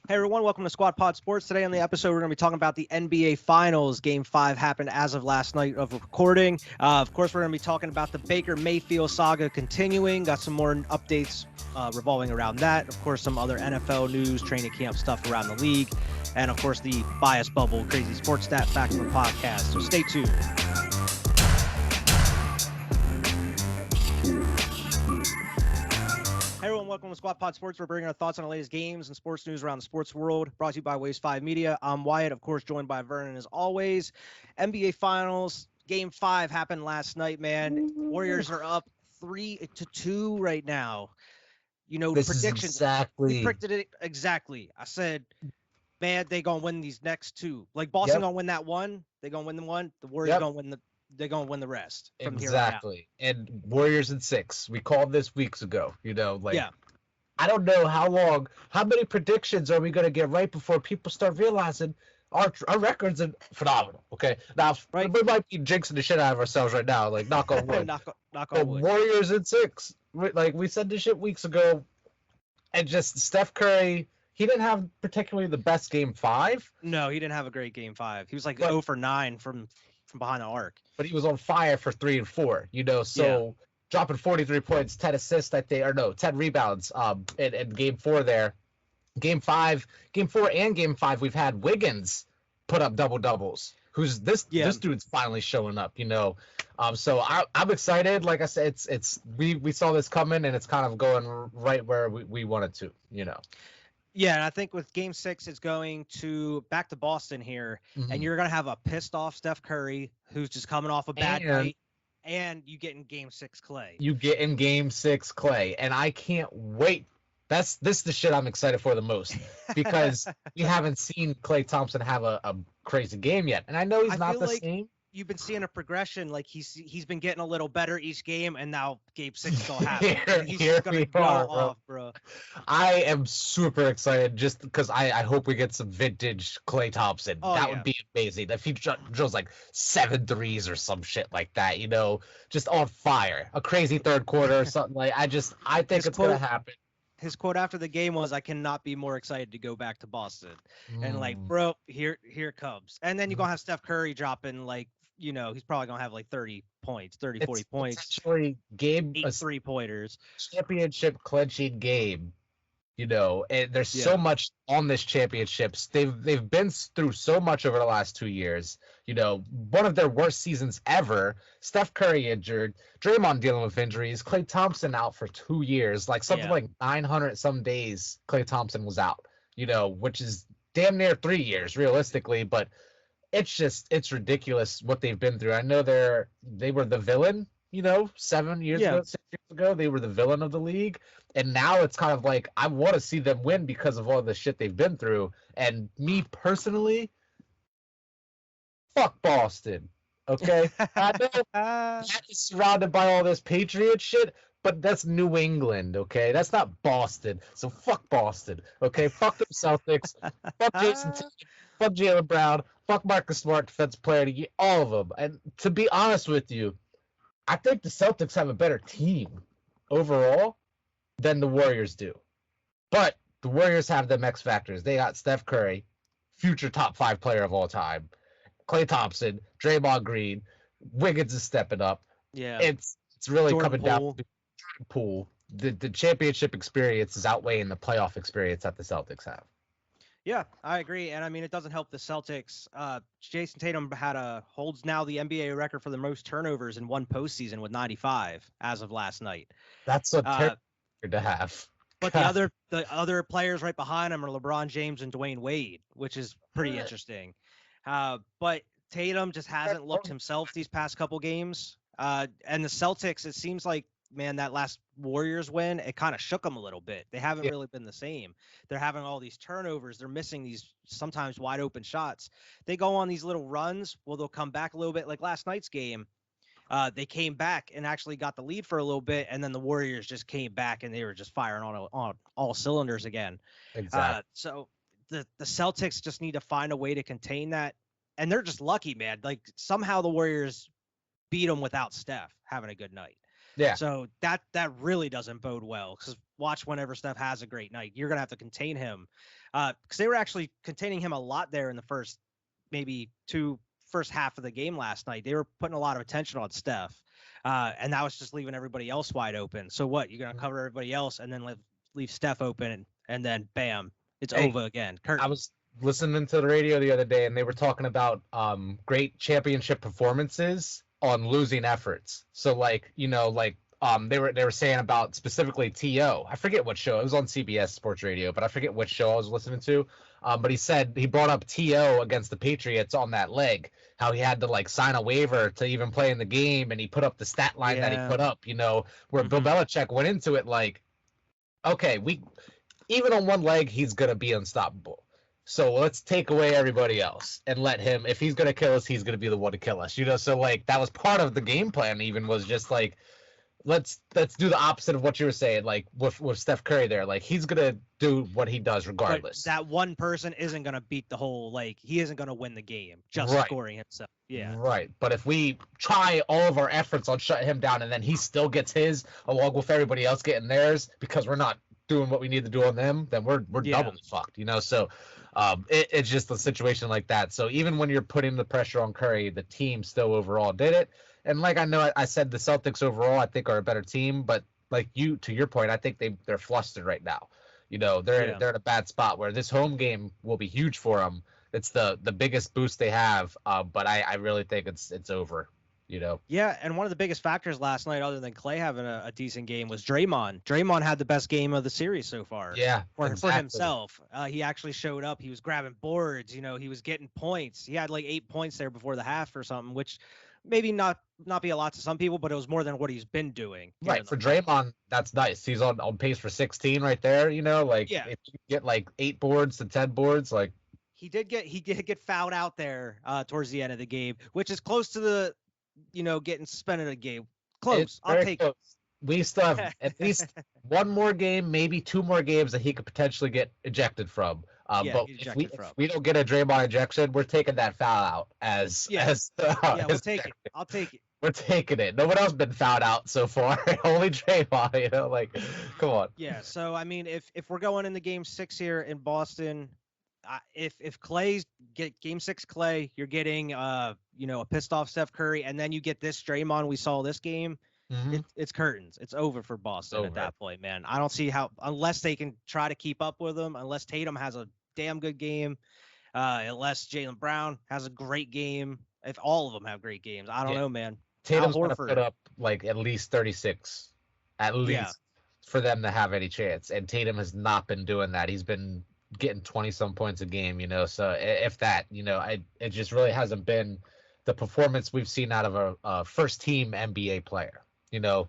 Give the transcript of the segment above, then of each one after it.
Hey everyone, welcome to Squad Pod Sports. Today on the episode, we're going to be talking about the NBA Finals. Game 5 happened as of last night of recording. Of course, we're going to be talking about the Baker Mayfield saga continuing. Got some more updates revolving around that. Of course, some other NFL news, training camp stuff around the league. And of course, the bias bubble, crazy sports stat fact from the podcast. So stay tuned. Hey everyone, welcome to Squad Pod Sports. We're bringing our thoughts on the latest games and sports news around the sports world. Brought to you by Waves 5 Media. I'm Wyatt, of course, joined by Vernon as always. NBA Finals, Game 5 happened last night, man. Warriors are up 3-2 right now. You know, This predictions. is exactly. We predicted it exactly. I said, man, they gonna win these next two. Like Boston gonna win that one. They gonna win the one. The Warriors gonna win the. They're gonna win the rest from here on out. Exactly. And Warriors in 6. We called this weeks ago. Yeah. I don't know how many predictions are we gonna get right before people start realizing our records are phenomenal. Okay. Now we might be jinxing the shit out of ourselves right now. Like knock on wood. knock on wood. Warriors in 6. Like we said this shit weeks ago. And just Steph Curry, he didn't have particularly the best game 5. No, he didn't have a great game 5. He was like 0 for 9 from behind the arc. But he was on fire for 3 and 4, dropping 43 points, 10 assists, 10 rebounds in game 4 there. Game 4 and game 5, we've had Wiggins put up double-doubles. This dude's finally showing up, So I'm excited. Like I said, we saw this coming, and it's kind of going right where we wanted to, Yeah, and I think with Game 6, it's going back to Boston here, and you're going to have a pissed-off Steph Curry who's just coming off a bad night, and you get in Game 6 Klay. And I can't wait. This is the shit I'm excited for the most because we haven't seen Klay Thompson have a crazy game yet, and I know he's not the same. You've been seeing a progression, like he's been getting a little better each game, and now Game 6 is gonna happen. He's just gonna go off, bro. I am super excited just because I hope we get some vintage Klay Thompson. That would be amazing. If he drills like 7 threes or some shit like that, just on fire. A crazy third quarter or something like. I think it's gonna happen. His quote after the game was, "I cannot be more excited to go back to Boston." And like, bro, here it comes. And then you're gonna have Steph Curry dropping like, he's probably gonna have like 30 points, 40 points. Actually, game 8 3-pointers. Championship clinching game. And there's so much on this championships. They've been through so much over the last 2 years. One of their worst seasons ever. Steph Curry injured, Draymond dealing with injuries, Klay Thompson out for 2 years, like 900 some days. Klay Thompson was out. Which is damn near 3 years realistically, but it's ridiculous what they've been through. I know they were the villain. 7 years ago, 6 years ago, they were the villain of the league. And now it's kind of like, I want to see them win because of all the shit they've been through. And me personally, fuck Boston. Okay? I know that is surrounded by all this Patriot shit, but that's New England, okay? That's not Boston. So fuck Boston, okay? Fuck the Celtics. Fuck Jason Tatum. Fuck Jaylen Brown. Fuck Marcus Smart, defensive player of the year. All of them. And to be honest with you, I think the Celtics have a better team overall than the Warriors do. But the Warriors have them X factors. They got Steph Curry, future top 5 player of all time, Klay Thompson, Draymond Green, Wiggins is stepping up. Yeah. It's really Jordan coming down to Jordan Poole. The championship experience is outweighing the playoff experience that the Celtics have. Yeah, I agree. And I mean, it doesn't help the Celtics. Jason Tatum holds now the NBA record for the most turnovers in one postseason with 95 as of last night. That's a terrible record to have. But the other players right behind him are LeBron James and Dwayne Wade, which is pretty interesting. But Tatum just hasn't looked himself these past couple games. And the Celtics, it seems like, man, that last Warriors win, it kind of shook them a little bit. They haven't really been the same. They're having all these turnovers. They're missing these sometimes wide open shots. They go on these little runs. Well, they'll come back a little bit. Like last night's game, they came back and actually got the lead for a little bit, and then the Warriors just came back and they were just firing on all cylinders again. Exactly. So the Celtics just need to find a way to contain that, and they're just lucky, man. Like somehow the Warriors beat them without Steph having a good night. Yeah. So that really doesn't bode well, because watch whenever Steph has a great night, you're gonna have to contain him, because they were actually containing him a lot there in the first half of the game last night. They were putting a lot of attention on Steph, and that was just leaving everybody else wide open. So what, you're gonna cover everybody else and then leave Steph open, and then bam, it's over again. I was listening to the radio the other day, and they were talking about great championship performances on losing efforts. So like, they were saying about specifically T.O. I forget what show. It was on CBS Sports Radio, but I forget which show I was listening to. But he brought up T.O. against the Patriots on that leg, how he had to like sign a waiver to even play in the game, and he put up the stat line that he put up, where Bill Belichick went into it like, okay, even on one leg, he's going to be unstoppable. So let's take away everybody else and let him, if he's going to kill us, he's going to be the one to kill us. So like that was part of the game plan, even, was just like, let's do the opposite of what you were saying, like with Steph Curry there. Like, he's going to do what he does regardless. But that one person isn't going to beat the whole, like, he isn't going to win the game just scoring himself. Yeah. Right. But if we try all of our efforts on shutting him down and then he still gets his along with everybody else getting theirs because we're not doing what we need to do on them, then we're doubly fucked, So it's just a situation like that. So even when you're putting the pressure on Curry, the team still overall did it. And like I said, the Celtics overall I think are a better team, but like to your point, I think they're flustered right now. They're in a bad spot where this home game will be huge for them. It's the biggest boost they have, but I really think it's over. Yeah, and one of the biggest factors last night, other than Klay having a decent game, was Draymond. Draymond had the best game of the series so far. Yeah, for himself. He actually showed up. He was grabbing boards. He was getting points. He had like 8 points there before the half or something, which maybe not be a lot to some people, but it was more than what he's been doing. Right, for Draymond, that's nice. He's on pace for 16 right there. If you get like 8 boards to 10 boards, like he did get fouled out there towards the end of the game, which is close to the getting suspended a game. Close. I'll take it. We still have at least one more game, maybe 2 more games that he could potentially get ejected from. But if we don't get a Draymond ejection, we're taking that foul out we'll take it. I'll take it. We're taking it. No one else been fouled out so far. Only Draymond, like, come on. Yeah, so I mean, if we're going into game 6 here in Boston, if Klay's get game 6 Klay, you're getting a pissed off Steph Curry, and then you get this Draymond we saw this game. It's curtains. It's over for Boston at that point, man. I don't see how, unless they can try to keep up with them, unless Tatum has a damn good game, unless Jaylen Brown has a great game. If all of them have great games, I don't know, man. Tatum's going to put up like at least 36, at least, for them to have any chance. And Tatum has not been doing that. He's been getting 20-some points a game, So if that, it just really hasn't been the performance we've seen out of a first-team NBA player.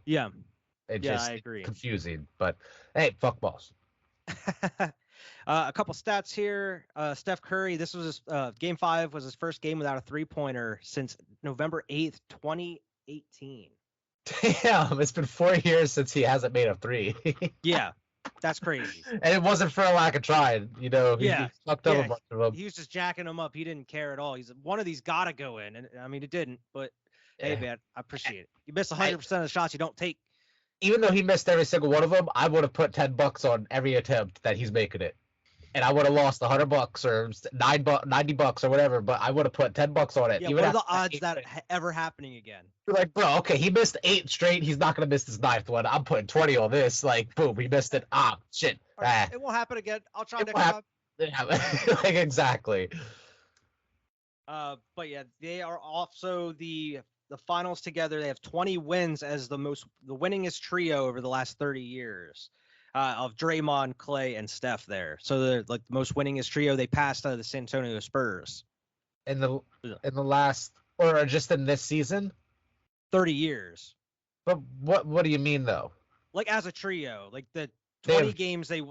Yeah. Just I agree. Confusing, but hey, fuck balls. A couple stats here. Steph Curry, this was game 5 was his first game without a 3-pointer since November 8th, 2018. Damn, it's been 4 years since he hasn't made a 3. Yeah, that's crazy. And it wasn't for a lack of trying, He fucked up a bunch of them. He was just jacking them up. He didn't care at all. He's one of these gotta go in, and I mean it didn't, but. Hey, man, I appreciate it. You miss 100% of the shots you don't take. Even though he missed every single one of them, I would have put $10 on every attempt that he's making it. And I would have lost $100 or $90 or whatever, but I would have put $10 on it. Yeah, what are the odds that ever happening again? You're like, bro, okay, he missed 8 straight. He's not going to miss this 9th one. I'm putting 20 on this. Like, boom, he missed it. Shit. Right, it won't happen again. I'll try next time. Yeah, like, exactly. But yeah, they are also the finals together. They have 20 wins as the winningest trio over the last 30 years of Draymond, Klay, and Steph there. So they're like the most winningest trio. They passed the San Antonio Spurs. In the last, or just in this season? 30 years. But what do you mean though? Like as a trio, like the 20 games in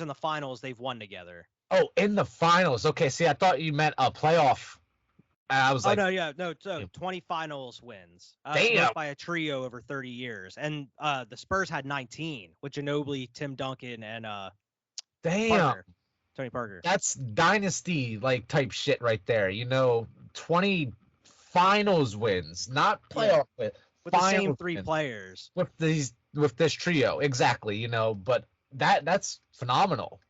the finals they've won together. Oh, in the finals. Okay, see, I thought you meant a playoff. I was 20 finals wins. Damn. By a trio over 30 years. And the Spurs had 19 with Ginobili, Tim Duncan, and Tony Parker. That's dynasty like type shit right there. 20 finals wins, not playoff wins. with the same finals 3 win players. with this trio. Exactly, but that's phenomenal,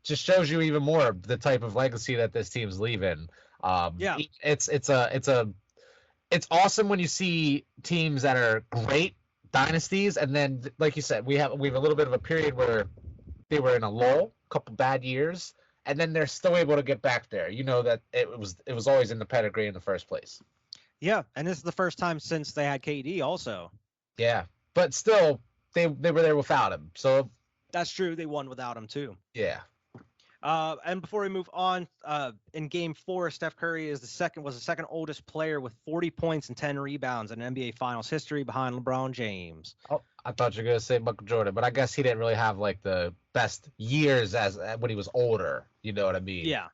just shows you even more the type of legacy that this team's leaving. Yeah. It's awesome when you see teams that are great dynasties, and then like you said, we have a little bit of a period where they were in a lull, a couple bad years, and then they're still able to get back there. That it was always in the pedigree in the first place. Yeah, and this is the first time since they had KD also. Yeah, but still, they were there without him. So that's true. They won without him too. Yeah. And before we move on, in Game 4, Steph Curry was the second oldest player with 40 points and 10 rebounds in NBA Finals history, behind LeBron James. Oh, I thought you were gonna say Michael Jordan, but I guess he didn't really have like the best years as when he was older. You know what I mean? Yeah.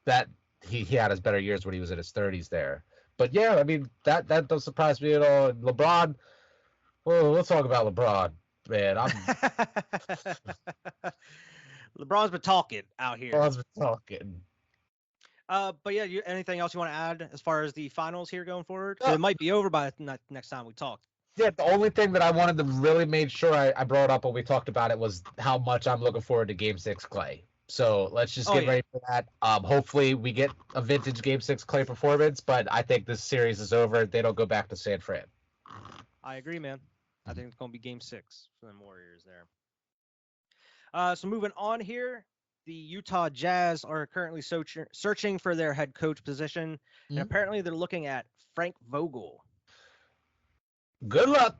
That he had his better years when he was in his 30s there. But yeah, I mean that doesn't surprise me at all. LeBron. Well, let's talk about LeBron, man. LeBron's been talking out here. LeBron's been talking. But yeah, anything else you want to add as far as the finals here going forward? It might be over by next time we talk. Yeah, the only thing that I wanted to really make sure I brought up when we talked about it was how much I'm looking forward to Game 6 Klay. So let's just get ready for that. Hopefully we get a vintage Game 6 Klay performance, but I think this series is over. They don't go back to San Fran. I agree, man. I think it's going to be Game 6 for the Warriors there. So moving on here, the Utah Jazz are currently searching for their head coach position, and apparently they're looking at Frank Vogel. Good luck.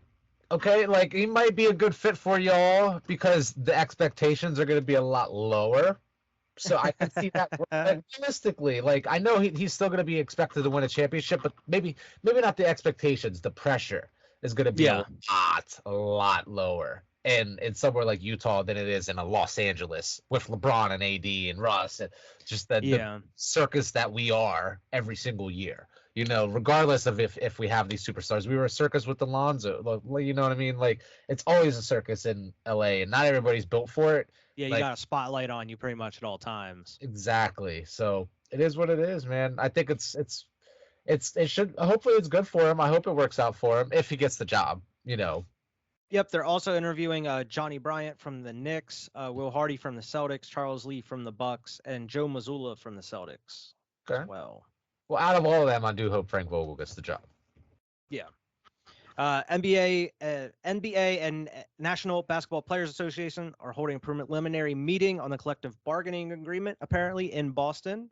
Okay, like he might be a good fit for y'all because the expectations are going to be a lot lower. So I can see that realistically. Like I know he's still going to be expected to win a championship, but maybe not the expectations. The pressure is going to be a lot lower. And in somewhere like Utah than it is in a Los Angeles with LeBron and AD and Russ and just the circus that we are every single year. Regardless of if we have these superstars, we were a circus with Alonzo. You know what I mean? Like it's always a circus in LA, and not everybody's built for it. Yeah, you got a spotlight on you pretty much at all times. Exactly. So it is what it is, man. I think it should. Hopefully, it's good for him. I hope it works out for him if he gets the job. Yep, they're also interviewing Johnny Bryant from the Knicks, Will Hardy from the Celtics, Charles Lee from the Bucks, and Joe Mazzulla from the Celtics as well. Well, out of all of them, I do hope Frank Vogel gets the job. Yeah. NBA and National Basketball Players Association are holding a preliminary meeting on the collective bargaining agreement, apparently, in Boston.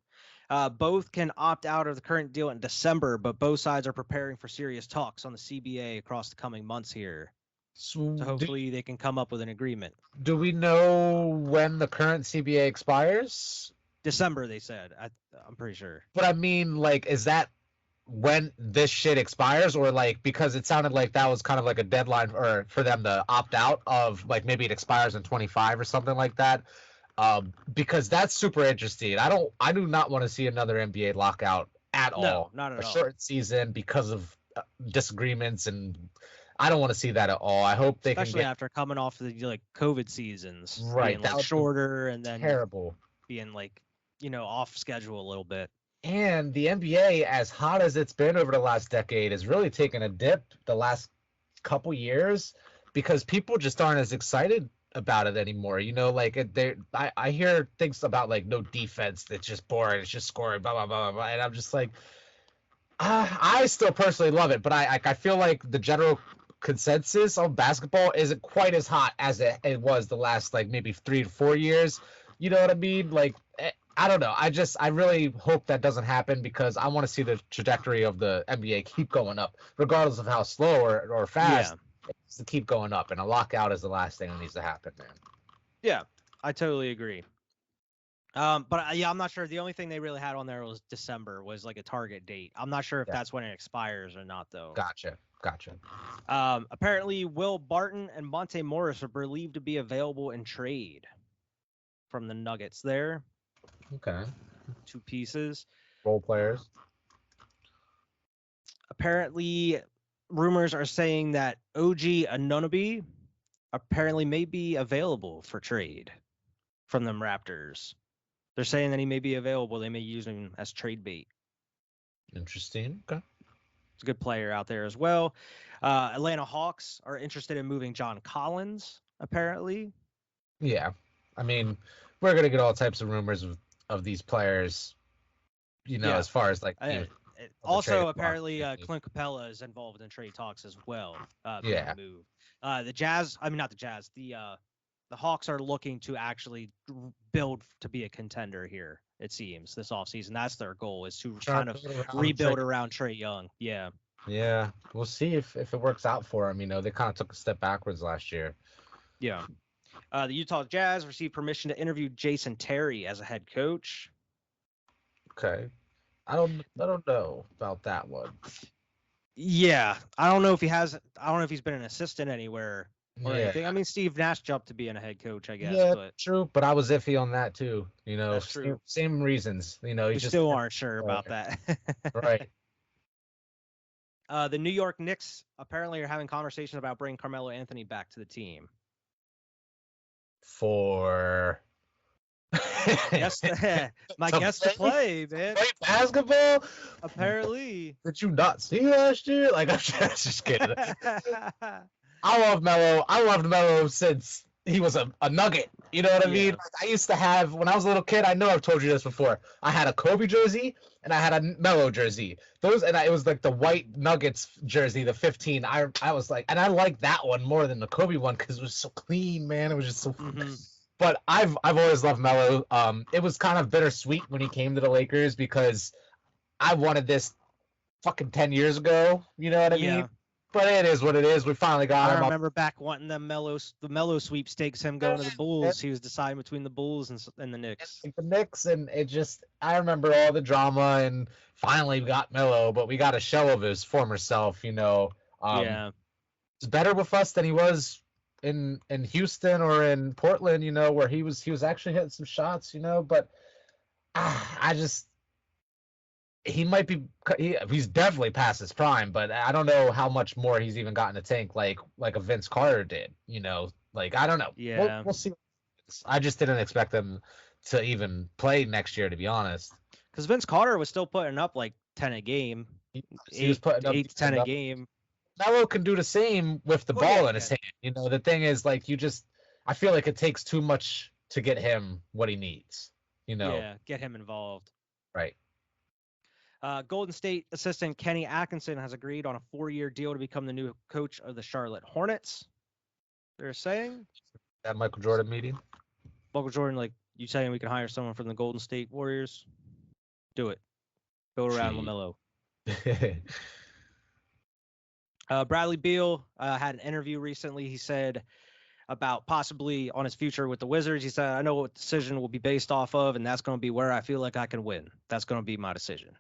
Both can opt out of the current deal in December, but both sides are preparing for serious talks on the CBA across the coming months here. So hopefully they can come up with an agreement. Do we know when the current CBA expires? December, they said. I'm pretty sure. But I mean, like, is that when this shit expires, or like because it sounded like that was kind of like a deadline for them to opt out of, like maybe it expires in 25 or something like that? Because that's super interesting. I do not want to see another NBA lockout at all. No, not at all. A short season because of disagreements, and I don't want to see that at all. I hope they especially after coming off the COVID seasons, right? Being, shorter and then terrible, being off schedule a little bit. And the NBA, as hot as it's been over the last decade, has really taken a dip the last couple years because people just aren't as excited about it anymore. I hear things about like no defense, that's just boring, it's just scoring, blah blah blah blah, and I'm just like, I still personally love it, but I feel like the general consensus on basketball isn't quite as hot as it was the last like maybe 3 to 4 years. You know what I mean? Like, I don't know. I really hope that doesn't happen because I want to see the trajectory of the NBA keep going up, regardless of how slow or fast. Yeah. It needs to keep going up, and a lockout is the last thing that needs to happen, man. Yeah, I totally agree. But I'm not sure. The only thing they really had on there was December, was like a target date. I'm not sure if that's when it expires or not, though. Gotcha. Apparently, Will Barton and Monte Morris are believed to be available in trade from the Nuggets there. Okay. 2 pieces. Role players. Apparently, rumors are saying that OG Anunoby apparently may be available for trade from them Raptors. They're saying that he may be available. They may use him as trade bait. Interesting. Okay. It's a good player out there as well. Atlanta Hawks are interested in moving John Collins, apparently. Yeah. I mean, we're going to get all types of rumors of these players, Yeah. as far as like Also, apparently, Clint Capella is involved in trade talks as well, being moved. The Jazz, I mean, not the Jazz, the Hawks are looking to actually build to be a contender here, it seems, this offseason. That's their goal, is to kind of rebuild around Trae Young. Yeah. Yeah. We'll see if it works out for them. They kind of took a step backwards last year. Yeah. The Utah Jazz received permission to interview Jason Terry as a head coach. Okay. I don't know about that one. Yeah. I don't know if he's been an assistant anywhere or anything. I mean, Steve Nash jumped to being a head coach, I guess. Yeah, but true. But I was iffy on that too. That's true. Same reasons. We just still aren't sure about that. Right. The New York Knicks apparently are having conversations about bringing Carmelo Anthony back to the team. For my guess to play, man. Play basketball? Apparently. Did you not see last year? Like, I'm just kidding. I love Melo. I loved Melo since he was a nugget. You know what I mean? Like, I used to have, when I was a little kid, I know I've told you this before, I had a Kobe jersey and I had a Melo jersey. It was like the white Nuggets jersey, the 15. I was like, and I liked that one more than the Kobe one because it was so clean, man. It was just so But I've always loved Melo. It was kind of bittersweet when he came to the Lakers because I wanted this fucking 10 years ago. You know what I mean? But it is what it is. We finally got him. I remember back wanting the Melo sweepstakes, him going to the Bulls. He was deciding between the Bulls and the Knicks. The Knicks, and I remember all the drama, and finally we got Melo, but we got a shell of his former self, He's better with us than he was in Houston or in Portland, where he was actually hitting some shots, but he might be. He's definitely past his prime, but I don't know how much more he's even got in the tank, like a Vince Carter did. Like I don't know. Yeah, we'll see. I just didn't expect him to even play next year, to be honest. Because Vince Carter was still putting up like 10 a game. He was putting up 8 to 10 a game. Melo can do the same with the ball in his hand. The thing is, like, I feel like it takes too much to get him what he needs. Yeah, get him involved. Right. Golden State assistant Kenny Atkinson has agreed on a 4-year deal to become the new coach of the Charlotte Hornets. They're saying that Michael Jordan meeting. Michael Jordan, like, you saying we can hire someone from the Golden State Warriors? Do it. Go around LaMelo. Bradley Beal had an interview recently. He said about possibly on his future with the Wizards. He said, I know what decision will be based off of, and that's going to be where I feel like I can win. That's going to be my decision.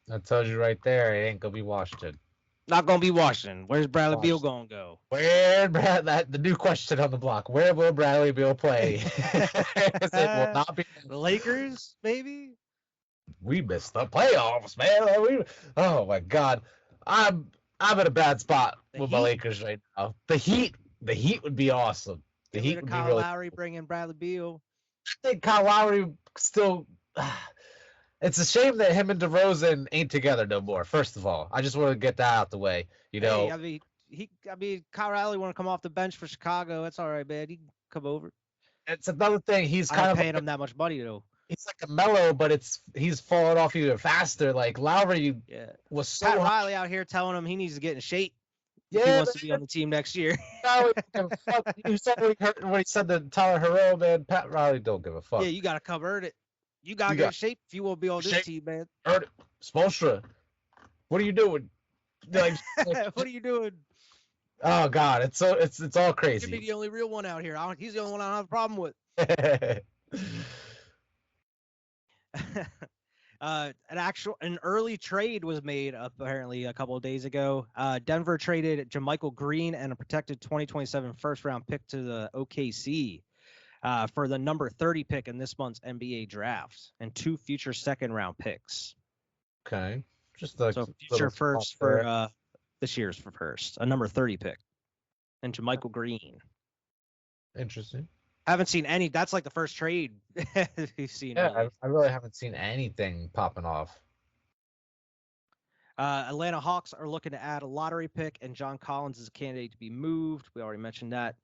That tells you right there, it ain't going to be Washington. Not going to be Washington. Where's Bradley Beal going to go? The new question on the block. Where will Bradley Beal play? It will not be the Lakers, maybe? We missed the playoffs, man. Oh, my God. I'm in a bad spot with my Lakers right now. The Heat would be awesome. The Heat would be Kyle Lowry bringing Bradley Beal. I think Kyle Lowry still. It's a shame that him and DeRozan ain't together no more. First of all, I just want to get that out the way. Hey, I mean, Kyle Lowry want to come off the bench for Chicago. That's all right, man. He can come over. It's another thing. He's kind of paying him that much money though. He's like a Melo, but he's falling off even faster. Like Lowry was so Pat Riley out here telling him he needs to get in shape. Yeah, he wants to be on the team next year. You saw when he said to Tyler Herro, man. Pat Riley don't give a fuck. Yeah, you gotta convert it. You gotta get in shape if you want to be on this team, man. Spoelstra, what are you doing? What are you doing? Oh God, it's all crazy. He'd be the only real one out here. He's the only one I don't have a problem with. An early trade was made apparently a couple of days ago. Denver traded JaMychal Green and a protected 2027 first round pick to the OKC for the number 30 pick in this month's NBA draft and 2 future second round picks. Okay, just future first for this year's for first, a number 30 pick, and JaMychal Green. Interesting. I haven't seen any. That's like the first trade we've seen. Yeah, I really haven't seen anything popping off. Atlanta Hawks are looking to add a lottery pick, and John Collins is a candidate to be moved. We already mentioned that.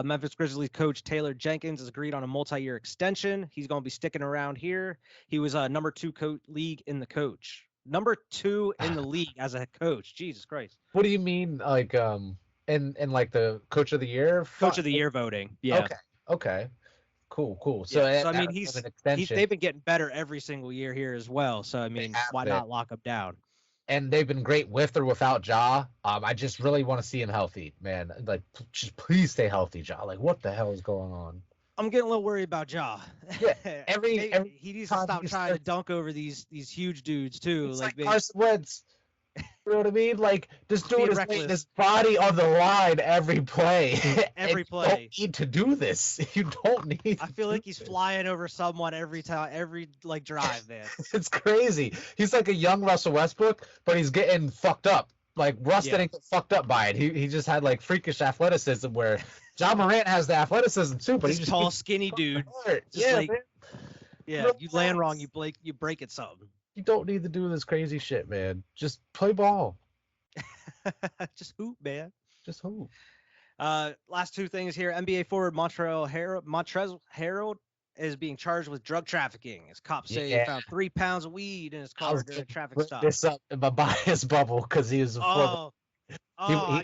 Memphis Grizzlies coach Taylor Jenkins has agreed on a multi-year extension. He's going to be sticking around here. He was number 2 league in the coach. Number 2 in the league as a head coach. Jesus Christ. What do you mean, like in like the coach of the year? Coach of the year voting. Yeah. Okay. Cool. So So, I mean, an extension. they've been getting better every single year here as well. So I mean, why not lock him down? And they've been great with or without Ja. I just really want to see him healthy, man. Like, just please stay healthy, Ja. Like, what the hell is going on? I'm getting a little worried about Ja. Yeah, he needs to stop trying to dunk over these huge dudes too. It's like Carson Wentz. You know what I mean? Like, this dude is laying his body on the line every play. Every play. You don't need to do this. You don't need. I feel like he's flying over someone every time, every like drive, man. It's crazy. He's like a young Russell Westbrook, but he's getting fucked up. Like Russ didn't get fucked up by it. He just had like freakish athleticism where John Morant has the athleticism too, but he's just tall, skinny dude. You land wrong, you break it something. You don't need to do this crazy shit, man. Just play ball. Just hoop, man. Just hoop. Last 2 things here. NBA forward Montrezl Harrell is being charged with drug trafficking. As cops say he found 3 pounds of weed in his car during a traffic stop. This up in my bias bubble because he was I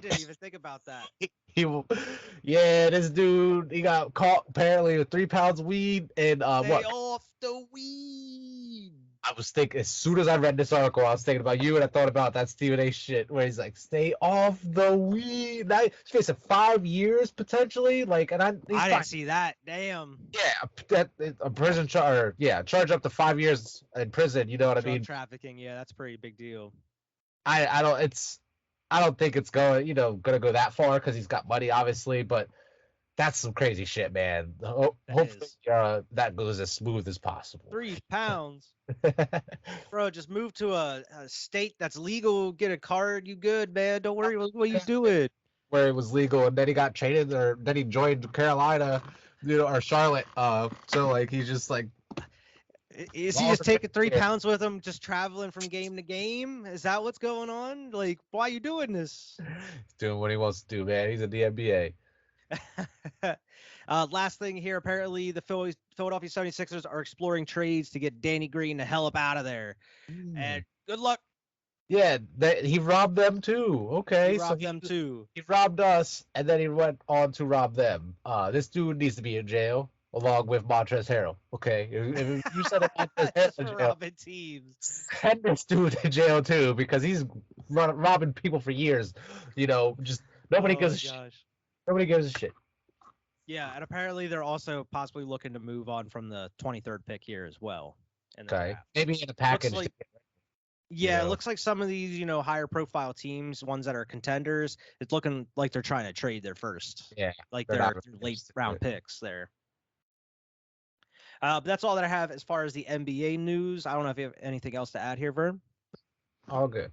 didn't even think about that. This dude, he got caught apparently with 3 pounds of weed and Stay off the weed. I was thinking, as soon as I read this article, I was thinking about you, and I thought about that Stephen A. shit where he's like, "Stay off the weed." Now he's facing 5 years potentially. Like, and I didn't see that. Damn. Yeah, a prison charge. Yeah, charge up to 5 years in prison. You know what I mean? Trafficking. Yeah, that's a pretty big deal. I don't think it's going gonna go that far because he's got money, obviously, but that's some crazy shit, man. Hopefully that goes as smooth as possible. 3 pounds. Bro, just move to a state that's legal, get a card, you good, man. Don't worry what you doing. Where it was legal, and then he got traded, or then he joined Carolina, or Charlotte. So like he's just like, is he just taking 3 pounds with him, just traveling from game to game? Is that what's going on? Like, why are you doing this? He's doing what he wants to do, man. He's in the NBA. Last thing here, apparently the Philadelphia 76ers are exploring trades to get Danny Green the hell up out of there. And good luck. Yeah, he robbed them too. Okay, he robbed them too. He robbed us, and then he went on to rob them. This dude needs to be in jail along with Montrezl Harrell. Okay, if you said Montrezl Harrell in jail, robbing teams. Send this dude to jail too because he's robbing people for years. Just nobody gives a shit. Nobody gives a shit. Yeah, and apparently they're also possibly looking to move on from the 23rd pick here as well. Okay, maybe in a package. It looks like some of these, higher profile teams, ones that are contenders, it's looking like they're trying to trade their first. Yeah, like their late round picks there. But that's all that I have as far as the NBA news. I don't know if you have anything else to add here, Vern. All good.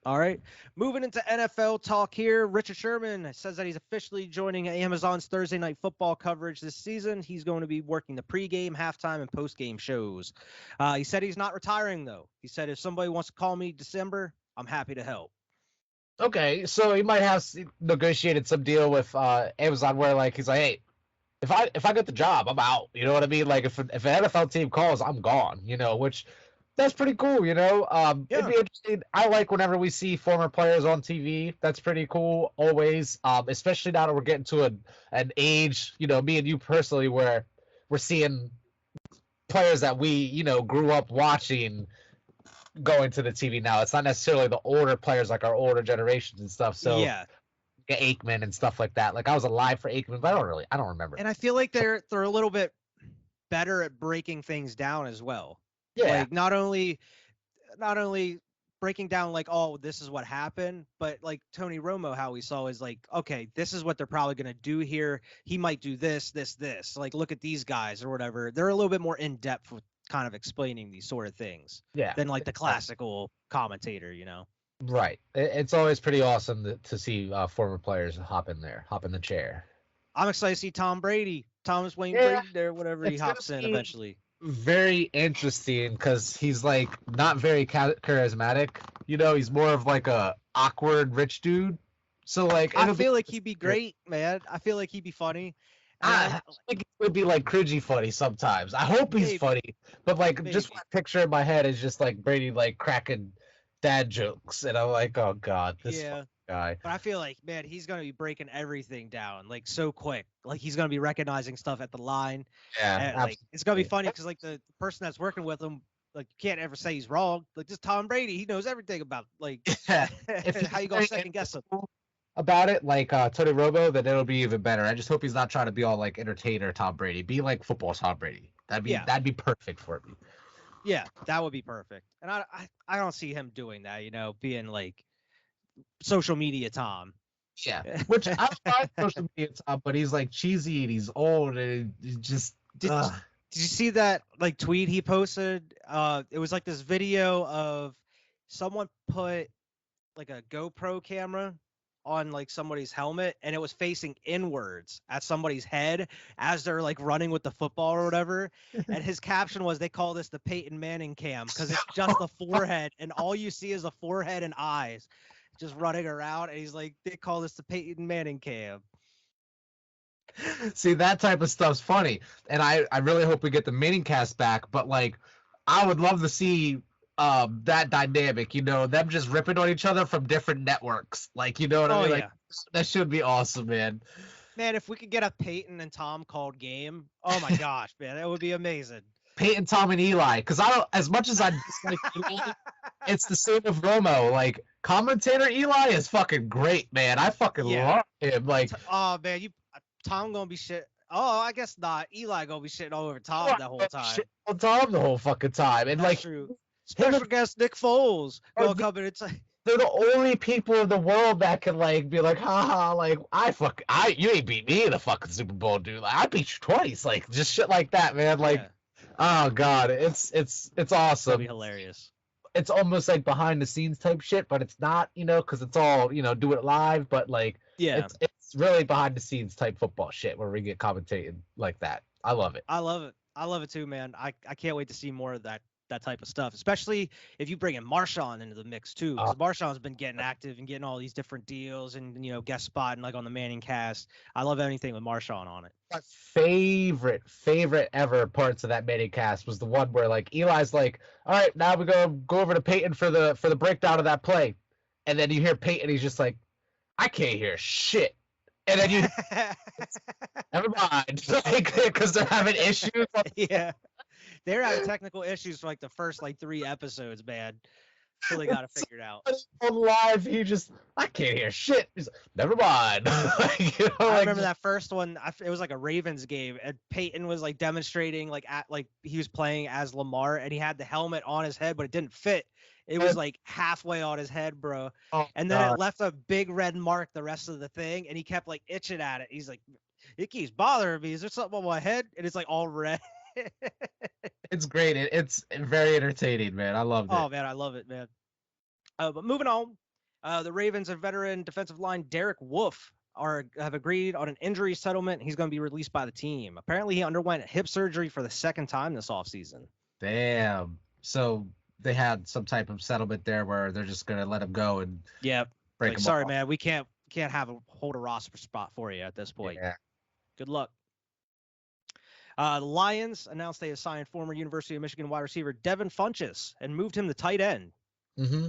All right. Moving into NFL talk here. Richard Sherman says that he's officially joining Amazon's Thursday Night Football coverage this season. He's going to be working the pregame, halftime, and postgame shows. He said he's not retiring, though. He said if somebody wants to call me December, I'm happy to help. Okay, so he might have negotiated some deal with Amazon where, like, he's like, hey, if I get the job, I'm out. You know what I mean? Like, if an NFL team calls, I'm gone, which – that's pretty cool, It'd be interesting. I like whenever we see former players on TV. That's pretty cool, always. Especially now that we're getting to an age, me and you personally, where we're seeing players that we, grew up watching going to the TV now. It's not necessarily the older players like our older generations and stuff. So yeah, Aikman and stuff like that. Like I was alive for Aikman, but I don't remember. And I feel like they're a little bit better at breaking things down as well. Yeah. Like not only breaking down like, oh, this is what happened, but like Tony Romo, how we saw is like, okay, this is what they're probably going to do here. He might do this. Like, look at these guys or whatever. They're a little bit more in depth with kind of explaining these sort of things than like the classical commentator, Right. It's always pretty awesome to see former players hop in the chair. I'm excited to see Tom Brady, Thomas Wayne Brady there, whatever he hops in eventually. very interesting because he's like not very charismatic. He's more of like a awkward rich dude. So like I it'll be. feel like he'd be great, man. I feel like he'd be funny. And I think it would be like cringy funny sometimes. I hope he's maybe, funny, but like just my maybe. picture in my head is just like Brady like cracking dad jokes, and I'm like, oh god, this fucking Yeah. guy. But I feel like, man, he's gonna be breaking everything down like so quick. Like he's gonna be recognizing stuff at the line, Yeah, and like it's gonna be absolutely. funny because like the person that's working with him, like you can't ever say he's wrong. Like this Tom Brady, he knows everything about like Yeah. If he's how you gonna very second guess him. about it, like Tony Romo, then it'll be even better. I just hope he's not trying to be all like entertainer Tom Brady. Be like football Tom Brady. That'd be Yeah, that'd be perfect for me. yeah, that would be perfect. And I don't see him doing that. Being like social media Tom. Yeah, which I like social media Tom, but he's like cheesy and he's old and he's just. Did Did you see that like tweet he posted? It was like this video of someone put like a GoPro camera on like somebody's helmet and it was facing inwards at somebody's head as they're like running with the football or whatever. And his caption was, "They call this the Peyton Manning cam because it's just the forehead and all you see is the forehead and eyes just running around." And he's like, "They call this the Peyton Manning cam." See, that type of stuff's funny, and I really hope we get the mini cast back. But like, I would love to see that dynamic. Them just ripping on each other from different networks. Like, you know what I Oh mean? Like, yeah. that should be awesome, man. Man, if we could get a Peyton and Tom called game, oh my gosh, man, that would be amazing. Peyton, Tom, and Eli. Because I don't, as much as I dislike Eli, it's the same with Romo. Like, commentator Eli is fucking great, man. I fucking Yeah. love him. Like, Oh man, Tom gonna be shit. Oh, I guess not. Eli gonna be shitting all over Tom the whole time. shit on Tom the whole fucking time, and That's like, true. him Special guest Nick Foles or gonna come in and say, they're the only people in the world that can like be like, haha, like you ain't beat me in the fucking Super Bowl, dude. Like I beat you twice, like just shit like that, man. Like, yeah, oh god, it's that'd be awesome. hilarious. It's almost like behind the scenes type shit, but it's not, because it's all do it live, but like Yeah, it's really behind the scenes type football shit where we get commentated like that. I love it. I love it. I love it too, man. I can't wait to see more of that type of stuff, especially if you bring in Marshawn into the mix too, because Marshawn's been getting active and getting all these different deals and guest spotting like on the Manning cast. I love anything with Marshawn on it. My favorite ever parts of that mini cast was the one where like Eli's like, all right, now we go over to Peyton for the breakdown of that play, and then you hear Peyton, he's just like, I can't hear shit, and then you never mind, like because they're having issues. Yeah, they're having technical issues for like the first like 3 episodes, man. So they got to figure it out. On live, I can't hear shit. He's like, never mind. Like, I remember that first one. It was like a Ravens game, and Peyton was like demonstrating he was playing as Lamar, and he had the helmet on his head, but it didn't fit. It was like halfway on his head, bro. Oh, And then it left a big red mark the rest of the thing, and he kept like itching at it. He's like, "It keeps bothering me. Is there something on my head?" And it's like all red. it's great. It's very entertaining, man. I loved it. Oh man, I love it, man. But moving on, the Ravens and veteran defensive line Derek Wolfe have agreed on an injury settlement. He's going to be released by the team. Apparently, he underwent hip surgery for the second time this offseason. Damn. So they had some type of settlement there where they're just going to let him go and break him sorry, off. man, we can't hold a roster spot for you at this point. Yeah. Good luck. The Lions announced they assigned former University of Michigan wide receiver Devin Funchess and moved him to tight end. Mm-hmm.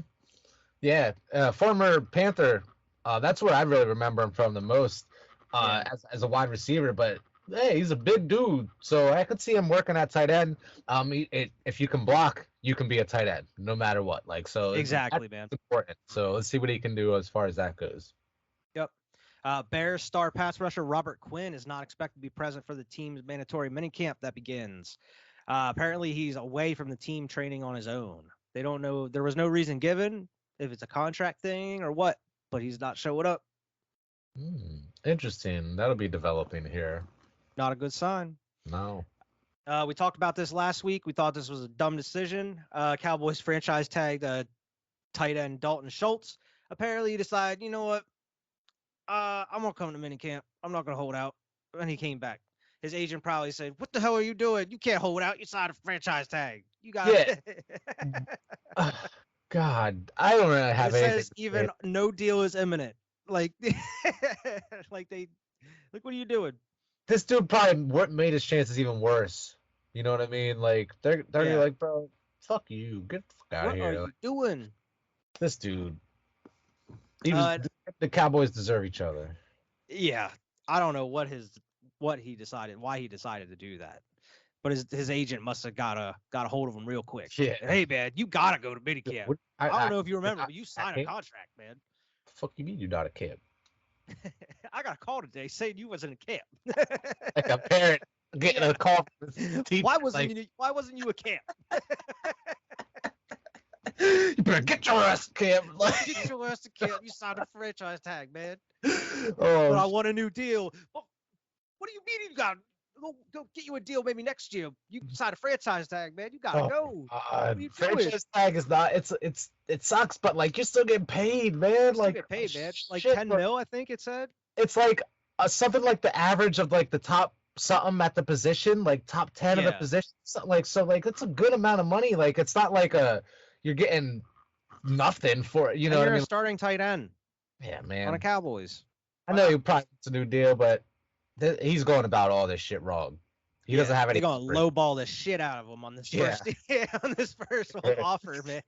Yeah, former Panther. That's where I really remember him from the most as a wide receiver. But hey, he's a big dude, so I could see him working at tight end. If you can block, you can be a tight end no matter what. Like so, exactly, man. Important. So let's see what he can do as far as that goes. Yep. Bears star pass rusher Robert Quinn is not expected to be present for the team's mandatory minicamp that begins. Apparently, he's away from the team training on his own. They don't know. There was no reason given if it's a contract thing or what, but he's not showing up. Interesting. That'll be developing here. Not a good sign. No. We talked about this last week. We thought this was a dumb decision. Cowboys franchise tagged tight end Dalton Schultz. Apparently, he decided, you know what? I'm gonna come to minicamp. I'm not gonna hold out. And he came back. his agent probably said, "What the hell are you doing? You can't hold out. You signed a franchise tag. You got." Yeah. God, I don't really And have it anything says to say. even no deal is imminent. Like, like what are you doing? This dude probably made his chances even worse. You know what I mean? Like they're gonna be Yeah. like, bro, fuck you, get the fuck out of What are here. Like, you doing? this dude, he was Uh, the Cowboys deserve each other. yeah. I don't know what he decided, why he decided to do that. But his agent must have got a hold of him real quick. Yeah. And, hey man, you gotta go to minicamp. What, I don't know if you you're remember, not but you at signed a camp? contract, man. The fuck you mean you're not at camp? I got a call today saying you wasn't in camp. Like a parent getting Yeah. a call from his teacher. Why wasn't you at camp? You better get your ass to camp. Like, Get your ass to camp. You signed a franchise tag, man. oh, But I want a new deal. Well, what do you mean you got go get you a deal maybe next year? You signed a franchise tag, man. You gotta go. What are you doing? franchise tag is not. It sucks, but like you're still getting paid, man. You still Like get paid, man. Like shit, 10 mil, I think it said. it's like something like the average of like the top something at the position, like top 10 of the Yeah. position, something like so. Like it's a good amount of money. Like it's not like you're getting nothing for you And know what you're I a mean? starting tight end Yeah, on the man. Cowboys. I Why know not? he probably wants a new deal, but he's going about all this shit wrong. He doesn't Yeah, have they're any. gonna lowball the shit out of him on this Yeah. first on this first offer, man.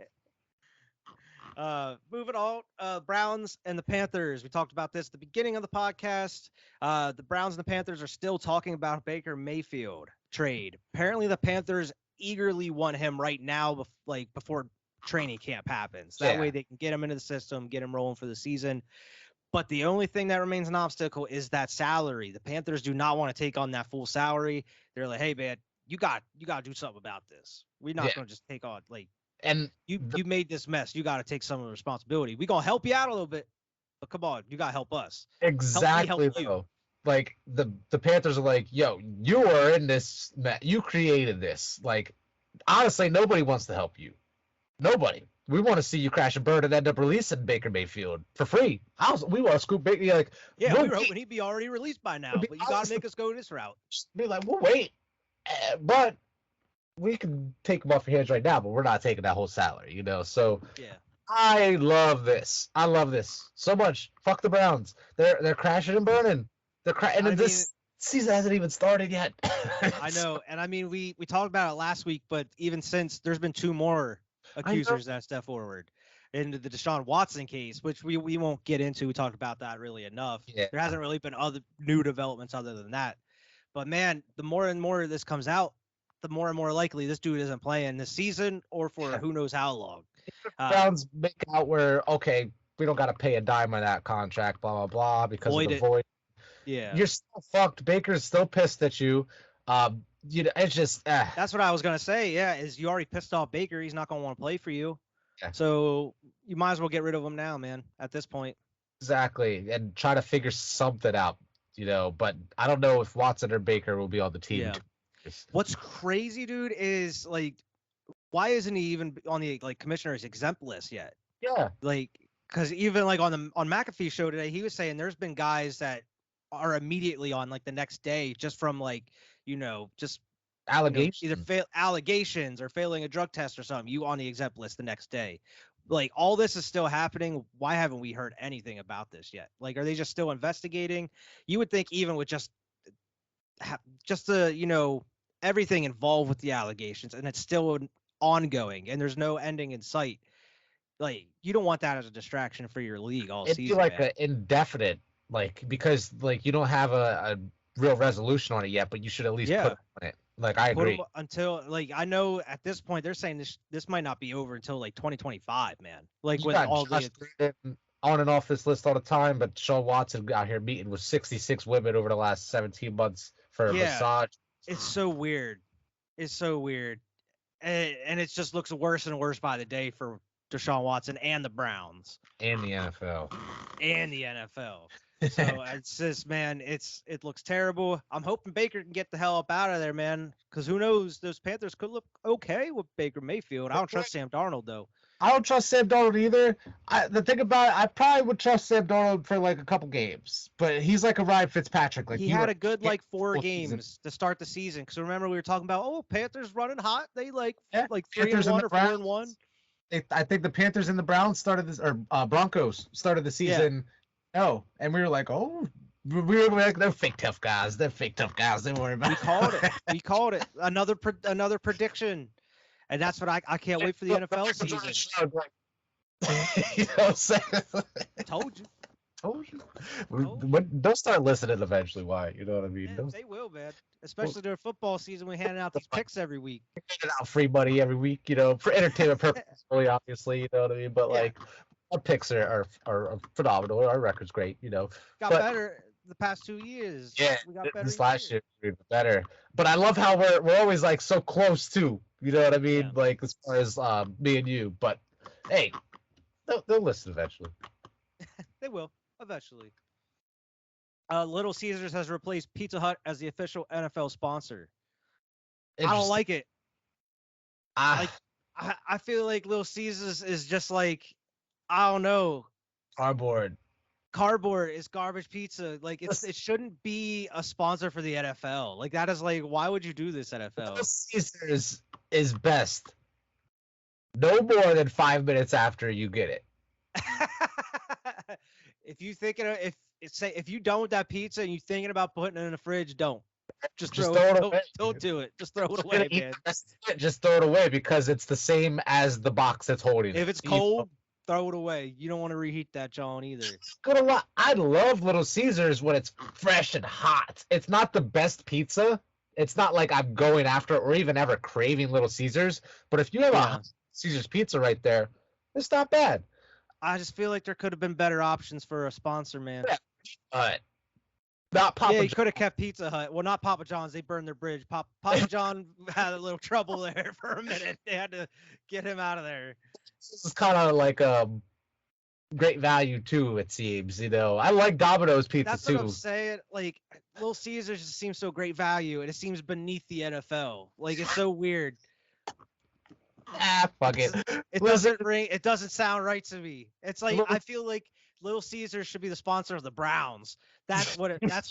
Moving on, Browns and the Panthers. We talked about this at the beginning of the podcast. The Browns and the Panthers are still talking about Baker Mayfield trade. Apparently, the Panthers eagerly want him right now, before training camp happens. That way, they can get him into the system, get him rolling for the season. But the only thing that remains an obstacle is that salary. The Panthers do not want to take on that full salary. They're like, hey man, you got to do something about this. We're not going to just take on And you made this mess. You got to take some of the responsibility. We're going to help you out a little bit, but come on, you got to help us. exactly help you. though. Like the Panthers are like, yo, you are in this. You created this. Like, honestly, nobody wants to help you. Nobody. We want to see you crash and burn and end up releasing Baker Mayfield for free. We want to scoop Baker. Like, yeah, we were hoping he'd be already released by now, but you got to make us go this route. Be like, we'll wait, but we can take him off your hands right now, but we're not taking that whole salary, you know. So yeah, I love this. I love this so much. Fuck the Browns. They're crashing and burning. And this season hasn't even started yet. I know, and I mean we talked about it last week, but even since there's been two more accusers that step forward into the Deshaun Watson case, which we won't get into. We talked about that really enough. Yeah. There hasn't really been other new developments other than that. But man, the more and more this comes out, the more and more likely this dude isn't playing this season or for who knows how long. Browns make out where, okay, we don't got to pay a dime on that contract, blah, blah, blah, because of the void. Yeah. You're still fucked. Baker's still pissed at you. You know, it's just That's what I was gonna say. Yeah, is you already pissed off Baker? He's not gonna want to play for you. Yeah. So you might as well get rid of him now, man. At this point. Exactly, and try to figure something out. You know, but I don't know if Watson or Baker will be on the team. Yeah. What's crazy, dude, is like, why isn't he even on the commissioner's exempt list yet? Yeah. Because even on McAfee's show today, he was saying there's been guys that are immediately on the next day just from just allegations, either allegations or failing a drug test or something. You on the exempt list the next day. All this is still happening. Why haven't we heard anything about this yet? Are they just still investigating? You would think even with just the everything involved with the allegations, and it's still ongoing, and there's no ending in sight. You don't want that as a distraction for your league all season. It'd be an indefinite, because you don't have a real resolution on it yet, but you should at least put on it. I agree. Until I know at this point they're saying this might not be over until 2025, man. With all the on and off this list all the time, but Deshaun Watson out here meeting with 66 women over the last 17 months for a massage. It's so weird. It's so weird, and it just looks worse and worse by the day for Deshaun Watson and the Browns and the NFL. So it's just, man, it looks terrible. I'm hoping Baker can get the hell up out of there, man, because who knows? Those Panthers could look okay with Baker Mayfield. I don't trust Sam Darnold though. I don't trust Sam Darnold either. The thing about it, I probably would trust Sam Darnold for like a couple games, but he's like a Ryan Fitzpatrick. Like He you had are a good like 4 season. games to start the season. Because remember we were talking about Panthers running hot. They like Yeah, 3-1 or 4-1. I think the Panthers and the Browns started this, or Broncos started the season. Yeah. Oh, and we were like, oh, we were like, they're fake tough guys. They're fake tough guys. Don't worry about it. We called it. Another prediction. And that's what I can't wait for the NFL season. You know what I'm saying? Told you. They'll start listening eventually. Why? You know what I mean? Yeah, they will, man. Especially during football season, we're handing out these picks every week. Handing out free money every week, for entertainment purposes, really, obviously, you know what I mean? But like, our picks are phenomenal. Our record's great, Got better the past 2 years. Yeah, we got better this last year we were better. But I love how we're always like so close too. You know what I mean? Yeah. Like as far as me and you. But hey, they'll listen eventually. They will eventually. Little Caesars has replaced Pizza Hut as the official NFL sponsor. I don't like it. I feel like Little Caesars is just like, I don't know. Cardboard is garbage pizza. Like it shouldn't be a sponsor for the NFL. Like that is like, why would you do this, NFL? Little Caesars is best. No more than 5 minutes after you get it. If you thinking of, if you done with that pizza and you thinking about putting it in the fridge, don't. Just throw it away. Don't do it. Just throw it away, man. Just throw it away because it's the same as the box that's holding it. If it's cold, throw it away. You don't want to reheat that, John, either. I love Little Caesars when it's fresh and hot. It's not the best pizza. It's not like I'm going after or even ever craving Little Caesars. But if you have a Caesars pizza right there, it's not bad. I just feel like there could have been better options for a sponsor, man. Yeah, not Papa. Yeah, you could have kept Pizza Hut. Well, not Papa John's. They burned their bridge. Papa John had a little trouble there for a minute. They had to get him out of there. This is kind of like great value too. It seems, I like Domino's pizza That's too. That's what I'm saying. Like Little Caesars just seems so great value, and it seems beneath the NFL. Like it's so weird. Fuck it. It doesn't ring. It doesn't sound right to me. It's like I feel like Little Caesars should be the sponsor of the Browns. That's what. That's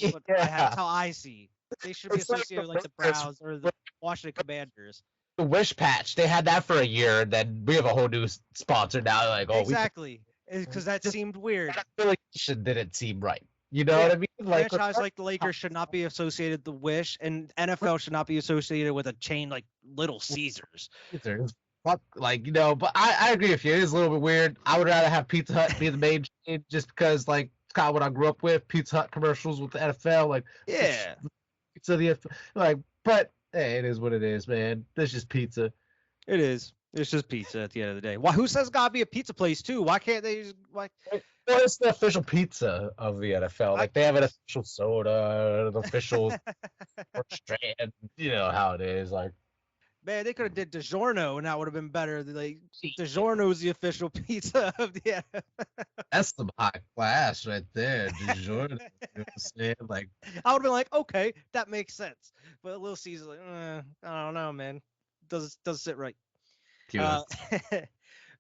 how I see. They should be associated with like the Browns or the Washington Commanders. The Wish Patch. They had that for a year, and then we have a whole new sponsor now. Like, exactly, because that seemed weird. That affiliation didn't seem right. You know what I mean? Like franchise like the Lakers should not be associated with the Wish, and NFL should not be associated with a chain like Little Caesars. Fuck, but I agree with you. It is a little bit weird. I would rather have Pizza Hut be the main chain just because, like, it's kind of what I grew up with. Pizza Hut commercials with the NFL, like, yeah. Pizza, but hey, it is what it is, man. It's just pizza. It is. It's just pizza at the end of the day. Why? Who says it's gotta be a pizza place too? Why can't they just like? Well, it's the official pizza of the NFL. Like they have an official soda, an official strand. You know how it is. Like, man, they could have did DiGiorno and that would have been better. Like DiGiorno is the official pizza of the NFL. That's some high class right there, DiGiorno. Like, I would have been like, okay, that makes sense. But Little Caesar's like, I don't know, man. Doesn't sit right.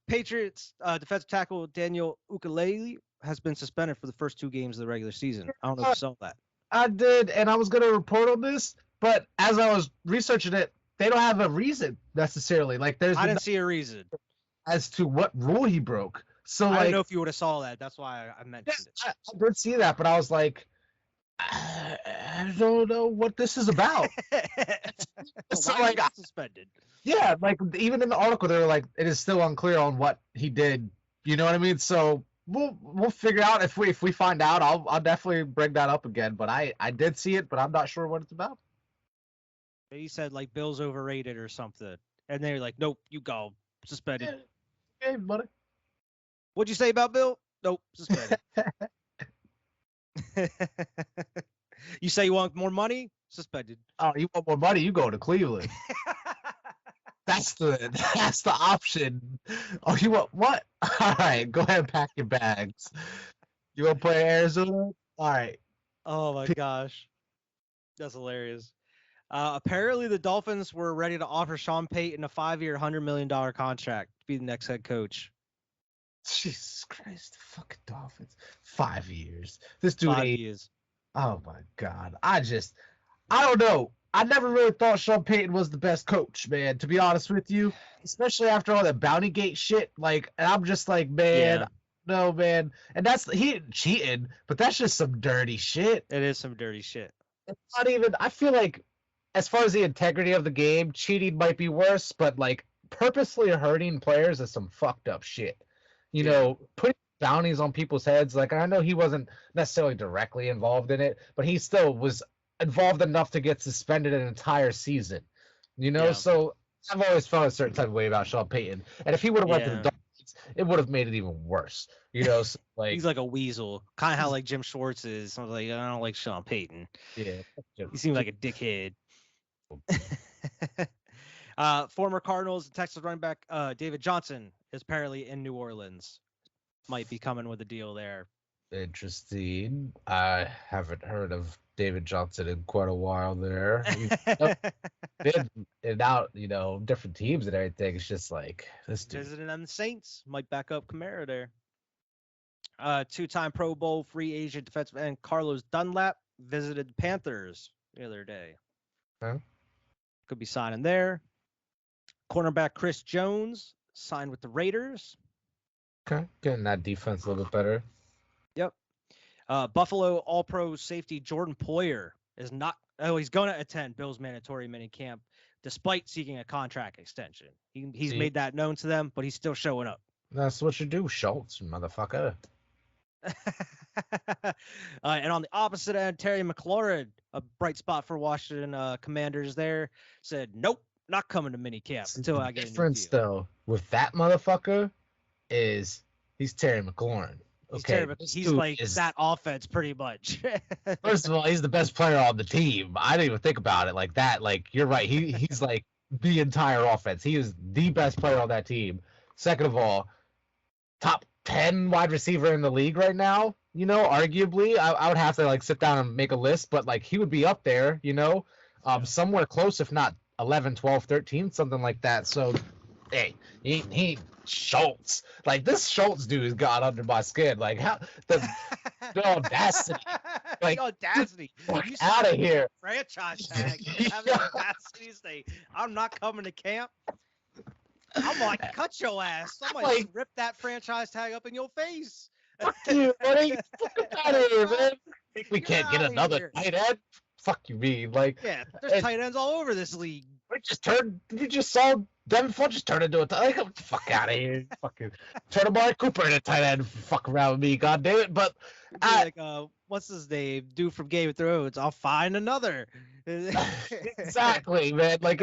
Patriots defensive tackle Daniel Ukulele has been suspended for the first 2 games of the regular season. I don't know if you saw that. I did, and I was going to report on this, but as I was researching it, they don't have a reason necessarily. Like, I didn't see a reason as to what rule he broke. So I don't know if you would have saw that. That's why I mentioned it. I did see that, but I was like, I don't know what this is about. So why like suspended? Yeah, like even in the article, they were like, it is still unclear on what he did. You know what I mean? So we'll figure out if we find out. I'll definitely bring that up again. But I did see it, but I'm not sure what it's about. He said like Bill's overrated or something, and they're like, nope, you go suspended. Hey, buddy. What'd you say about Bill? Nope, suspended. You say you want more money? Suspended. Oh, you want more money? You go to Cleveland. That's the option. Oh, you want what? All right, go ahead and pack your bags. You want to play Arizona? All right. Oh my gosh, that's hilarious. Apparently, the Dolphins were ready to offer Sean Payton a 5-year, $100 million contract be the next head coach. Jesus Christ, fucking Dolphins. 5 years. This dude 5 ain't. years. Oh my God. I don't know. I never really thought Sean Payton was the best coach, man, to be honest with you. Especially after all that Bounty Gate shit. Like, and I'm just like, man, Yeah. no, man. And he ain't cheating, but that's just some dirty shit. It is some dirty shit. It's not even, I feel like, as far as the integrity of the game, cheating might be worse, but like purposely hurting players is some fucked up shit. You know, putting bounties on people's heads. Like, I know he wasn't necessarily directly involved in it, but he still was involved enough to get suspended an entire season. You know, so I've always felt a certain type of way about Sean Payton. And if he would have went to the Dolphins, it would have made it even worse. You know, so like he's like a weasel, kind of how like Jim Schwartz is. I was like, I don't like Sean Payton. Yeah, he seems like a dickhead. Former Cardinals and Texas running back David Johnson is apparently in New Orleans. Might be coming with a deal there. Interesting. I haven't heard of David Johnson in quite a while there. He's been in and out, you know, different teams and everything. It's just like this dude. Visiting them Saints might back up Kamara there. Two-time Pro Bowl free agent defensive end Carlos Dunlap visited the Panthers the other day. Huh? Could be signing there. Cornerback Chris Jones signed with the Raiders. Okay, getting that defense a little bit better. Yep. Buffalo All-Pro safety Jordan Poyer is not. Oh, he's going to attend Bills mandatory minicamp despite seeking a contract extension. He's made that known to them, but he's still showing up. That's what you do, Schultz, motherfucker. And on the opposite end, Terry McLaurin, a bright spot for Washington Commanders there, said, nope, not coming to minicamp until I get a new difference, deal. though, with that motherfucker is he's Terry McLaurin. Okay, he's like that offense pretty much. First of all, he's the best player on the team. I didn't even think about it like that. Like, you're right. He's like the entire offense. He is the best player on that team. Second of all, top 10 wide receiver in the league right now. You know, arguably, I would have to like sit down and make a list, but like he would be up there, you know, somewhere close, if not 11, 12, 13, something like that. So, hey, he Schultz. Like, this Schultz dude has got under my skin. Like, how the audacity. Like, the audacity. Fuck out of here. Franchise tag. Have the audacity to say, I'm not coming to camp. I'm like, cut your ass. Somebody rip that franchise tag up in your face. Fuck you, buddy. Fuck out of here, man. We can't get another tight end. Fuck you, mean. Like, yeah, there's tight ends all over this league. We just saw Devin Funchess turn into a tight end. Fuck out of here. Fucking turn Amari Cooper into a tight end. Fuck around with me, god damn it. But what's his name? Dude from Game of Thrones. I'll find another. Exactly, man. Like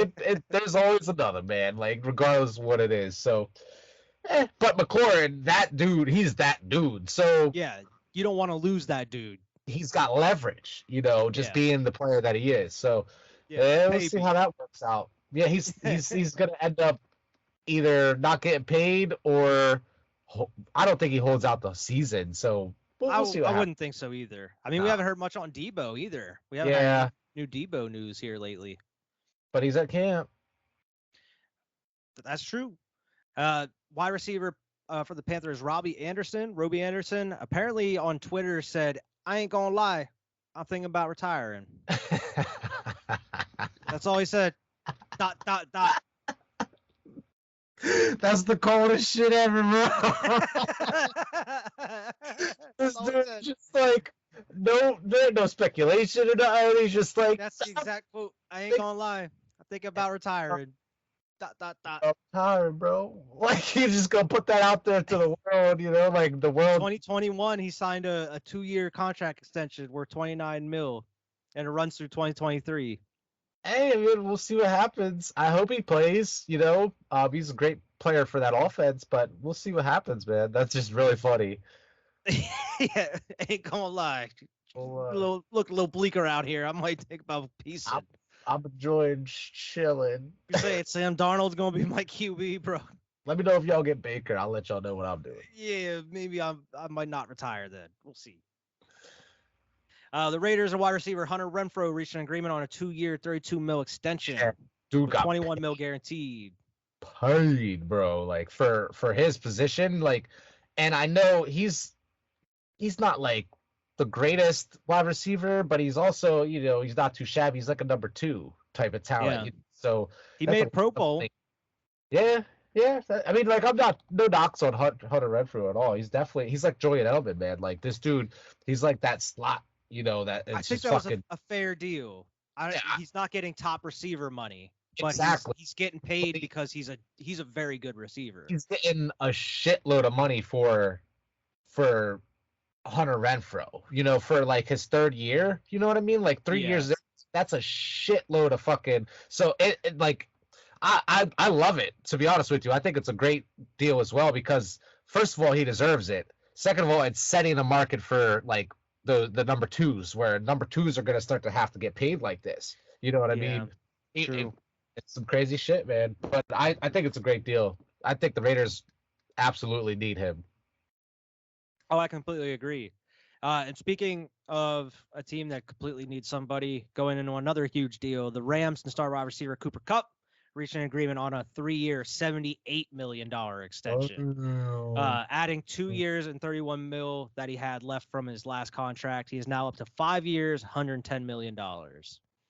there's always another, man. Like, regardless of what it is. So but McLaurin, that dude, he's that dude. So yeah, you don't want to lose that dude. He's got leverage, you know, just being the player that he is. So we'll see how that works out. Yeah, he's gonna end up either not getting paid or I don't think he holds out the season. So we'll see what I wouldn't think so either. I mean, we haven't heard much on Debo either. We haven't had new Debo news here lately. But he's at camp. That's true. Wide receiver for the Panthers, Robbie Anderson, apparently on Twitter said, I ain't gonna lie, I'm thinking about retiring. That's all he said. ... That's the coldest shit ever, bro. This dude's just like, there's no speculation or nothing. He's just like, that's the exact quote. I ain't gonna lie, I'm thinking about retiring. ... I'm tired, bro. Like, you just gonna put that out there to the world, you know, like the world. 2021, he signed a 2-year contract extension worth $29 million, and it runs through 2023. Hey, I mean, we'll see what happens. I hope he plays. You know, he's a great player for that offense, but we'll see what happens, man. That's just really funny. Yeah, ain't gonna lie. Look a little bleaker out here. I might think about peace. I'm enjoying chilling. You say it, Sam Darnold's gonna be my QB, bro. Let me know if y'all get Baker. I'll let y'all know what I'm doing. Yeah, maybe I might not retire then. We'll see. The Raiders and wide receiver Hunter Renfrow reached an agreement on a 2-year, $32 million extension. Yeah, dude got $21 million guaranteed. paid, bro. Like for his position, like, and I know he's not like the greatest wide receiver, but he's also, he's not too shabby. He's like a number two type of talent. Yeah. So He that's made Pro Bowl. like, yeah, yeah. I mean, like, I'm not no knocks on Hunter Renfrew at all. He's like Julian Edelman, man. Like this dude, he's like that slot. That I it's think just that was fucking a fair deal. yeah, He's not getting top receiver money, but exactly. he's getting paid because he's a very good receiver. He's getting a shitload of money for Hunter Renfro, for like his third year. You know what I mean? Like 3 years. That's a shitload of fucking. So it like, I love it, to be honest with you. I think it's a great deal as well because first of all, he deserves it. Second of all, it's setting the market for like the number twos, where number twos are gonna start to have to get paid like this. You know what I mean? True. It's some crazy shit, man. But I think it's a great deal. I think the Raiders absolutely need him. Oh, I completely agree. And speaking of a team that completely needs somebody going into another huge deal, the Rams and star wide receiver Cooper Kupp reached an agreement on a 3-year, $78 million extension, adding 2 years and $31 million that he had left from his last contract. He is now up to 5 years, $110 million.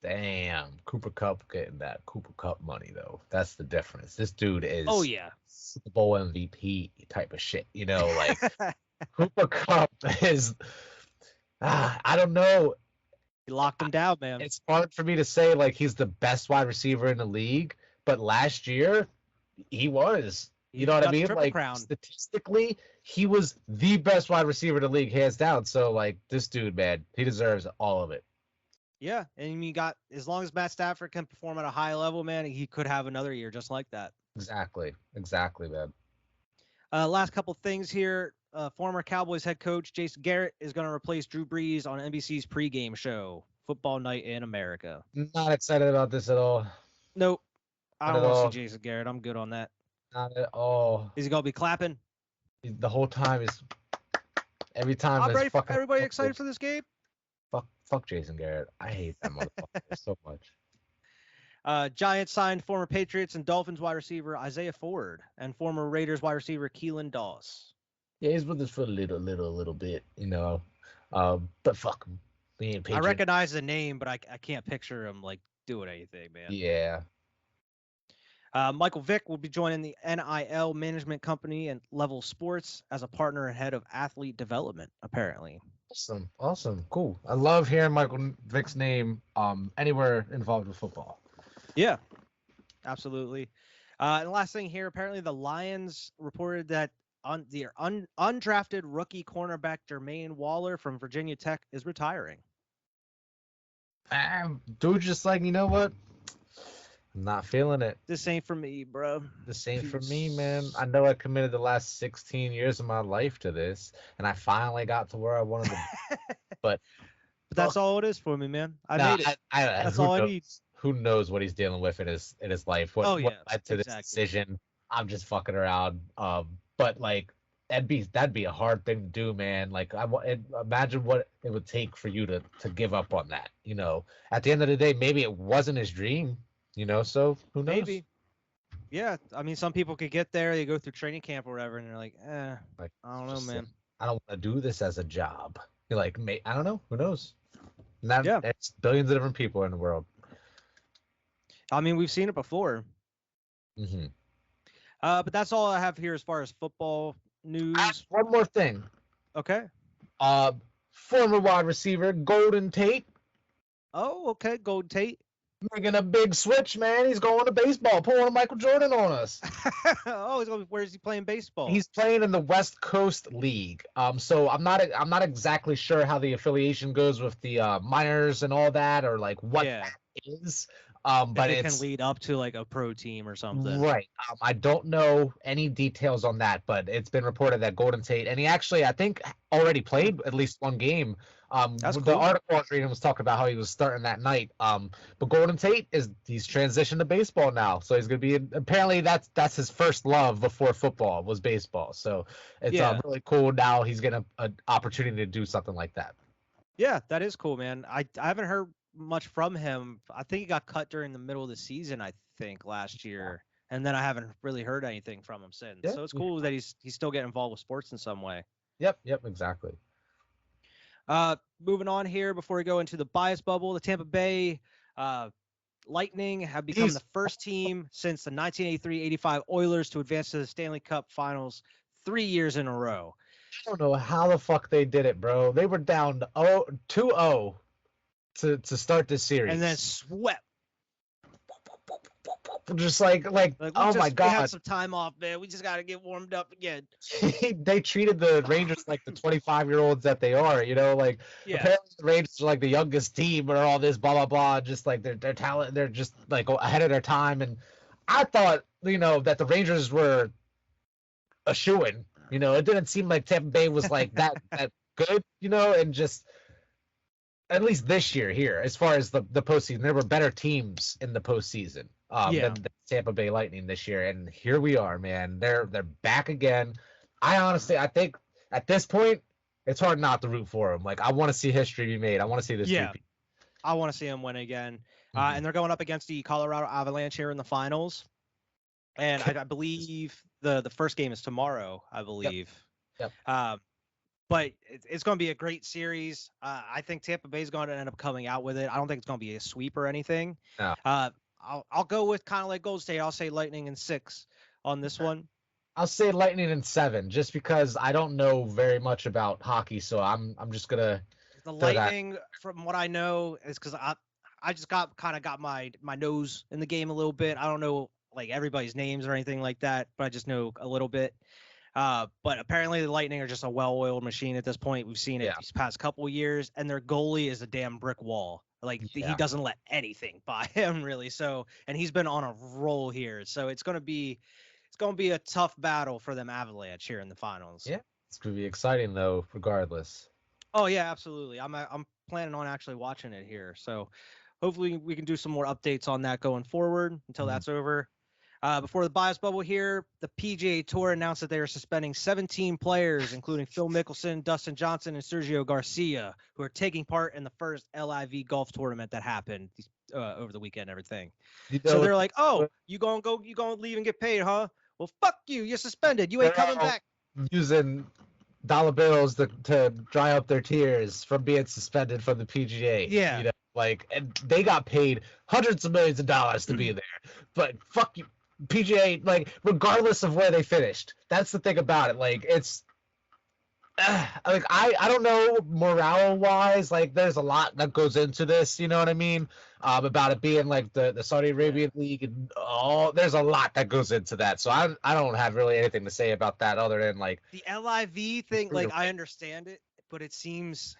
Damn, Cooper Kupp getting that Cooper Kupp money though. That's the difference. This dude is Super Bowl MVP type of shit. Like Cooper Kupp is. I don't know. He locked him down, man. It's hard for me to say like he's the best wide receiver in the league, but last year he was. You know what I mean? Like statistically, he was the best wide receiver in the league, hands down. So like this dude, man, he deserves all of it. Yeah, and you got, as long as Matt Stafford can perform at a high level, man, he could have another year just like that. Exactly, man. Last couple things here. Former Cowboys head coach Jason Garrett is going to replace Drew Brees on NBC's pregame show, Football Night in America. Not excited about this at all. Nope. I don't want to see Jason Garrett. I'm good on that. Not at all. Is he going to be clapping? The whole time is every time. I'm ready for everybody excited for this game. Fuck Jason Garrett. I hate that motherfucker so much. Giants signed former Patriots and Dolphins wide receiver Isaiah Ford and former Raiders wide receiver Keelan Doss. Yeah, he's with us for a little bit, but fuck him. I recognize the name, but I can't picture him like doing anything, man. Yeah. Michael Vick will be joining the NIL management company and Level Sports as a partner and head of athlete development, apparently. Awesome, cool. I love hearing Michael Vick's name anywhere involved with football. Yeah, absolutely. And the last thing here, apparently the Lions reported that the undrafted rookie cornerback Jermaine Waller from Virginia Tech is retiring. Dude, just like, you know what? I'm not feeling it. This ain't for me, bro. This ain't for me, man. I know I committed the last 16 years of my life to this, and I finally got to where I wanted to. But that's all it is for me, man. I made it. That's all I need. Who knows what he's dealing with in his life? What led to this decision? I'm just fucking around. But like that'd be a hard thing to do, man. Like imagine what it would take for you to give up on that. At the end of the day, maybe it wasn't his dream. So who knows? Maybe. Yeah, I mean, some people could get there, they go through training camp or whatever, and they're like, I don't know, man. I don't want to do this as a job. You're like, I don't know. Who knows? It's billions of different people in the world. I mean, we've seen it before. Mm-hmm. But that's all I have here as far as football news. One more thing. Okay. Former wide receiver Golden Tate. Oh, okay, Golden Tate. Making a big switch, man. He's going to baseball, pulling a Michael Jordan on us. Where is he playing baseball? He's playing in the West Coast League. So I'm not exactly sure how the affiliation goes with the minors and all that, or like what that is. But it can lead up to like a pro team or something. Right. I don't know any details on that, but it's been reported that Golden Tate, and he actually, I think, already played at least one game. That's cool. The article I was reading was talking about how he was starting that night. But Golden Tate he's transitioned to baseball now, so he's gonna be apparently that's his first love before football was baseball. So it's really cool now. He's getting an opportunity to do something like that. Yeah, that is cool, man. I haven't heard much from him. I think he got cut during the middle of the season, I think, last year. and then I haven't really heard anything from him since. Yeah. So it's cool that he's still getting involved with sports in some way. Yep. Exactly. Moving on here before we go into the bias bubble, the Tampa Bay Lightning have become the These, first team since the 1983-85 Oilers to advance to the Stanley Cup Finals 3 years in a row. I don't know how the fuck they did it, bro. They were down 2-0 to start the series, and then swept. Just like oh my god, we had some time off, man. We just got to get warmed up again. They treated the Rangers like the 25-year-olds that they are, like apparently the Rangers are like the youngest team or all this blah blah blah, just like their talent, they're just like ahead of their time. And I thought that the Rangers were a shoo-in. It didn't seem like Tampa Bay was like that good, and just at least this year here, as far as the postseason, there were better teams in the postseason than the Tampa Bay Lightning this year, and here we are, man. They're back again. I think at this point, it's hard not to root for them. Like, I want to see history be made. I want to see this. Yeah, I want to see them win again. And they're going up against the Colorado Avalanche here in the finals. And I believe the first game is tomorrow, I believe. Yep. But it's going to be a great series. I think Tampa Bay is going to end up coming out with it. I don't think it's going to be a sweep or anything. No. I'll go with kind of like Gold State. I'll say Lightning in 6 on this one. I'll say Lightning in 7, just because I don't know very much about hockey, so I'm just gonna. The Lightning, from what I know, is because I just got my nose in the game a little bit. I don't know like everybody's names or anything like that, but I just know a little bit. But apparently the Lightning are just a well-oiled machine at this point. We've seen it these past couple of years, and their goalie is a damn brick wall. Like he doesn't let anything by him really. So, and he's been on a roll here. So it's gonna be a tough battle for them Avalanche here in the finals. Yeah, it's gonna be exciting though, regardless. Oh yeah, absolutely. I'm planning on actually watching it here. So hopefully we can do some more updates on that going forward until that's over. Before the bias bubble here, the PGA Tour announced that they are suspending 17 players, including Phil Mickelson, Dustin Johnson, and Sergio Garcia, who are taking part in the first LIV golf tournament that happened over the weekend and everything. So they're like, oh, you gonna leave and get paid, huh? Well, fuck you. You're suspended. You ain't coming back. Using dollar bills to dry up their tears from being suspended from the PGA. Yeah. And they got paid hundreds of millions of dollars to be there. But fuck you. PGA, regardless of where they finished, that's the thing about it. It's I don't know, morale wise, there's a lot that goes into this, you know what I mean, about it being the Saudi Arabian League, and there's a lot that goes into that. So I don't have really anything to say about that other than the LIV thing. I understand it, but it seems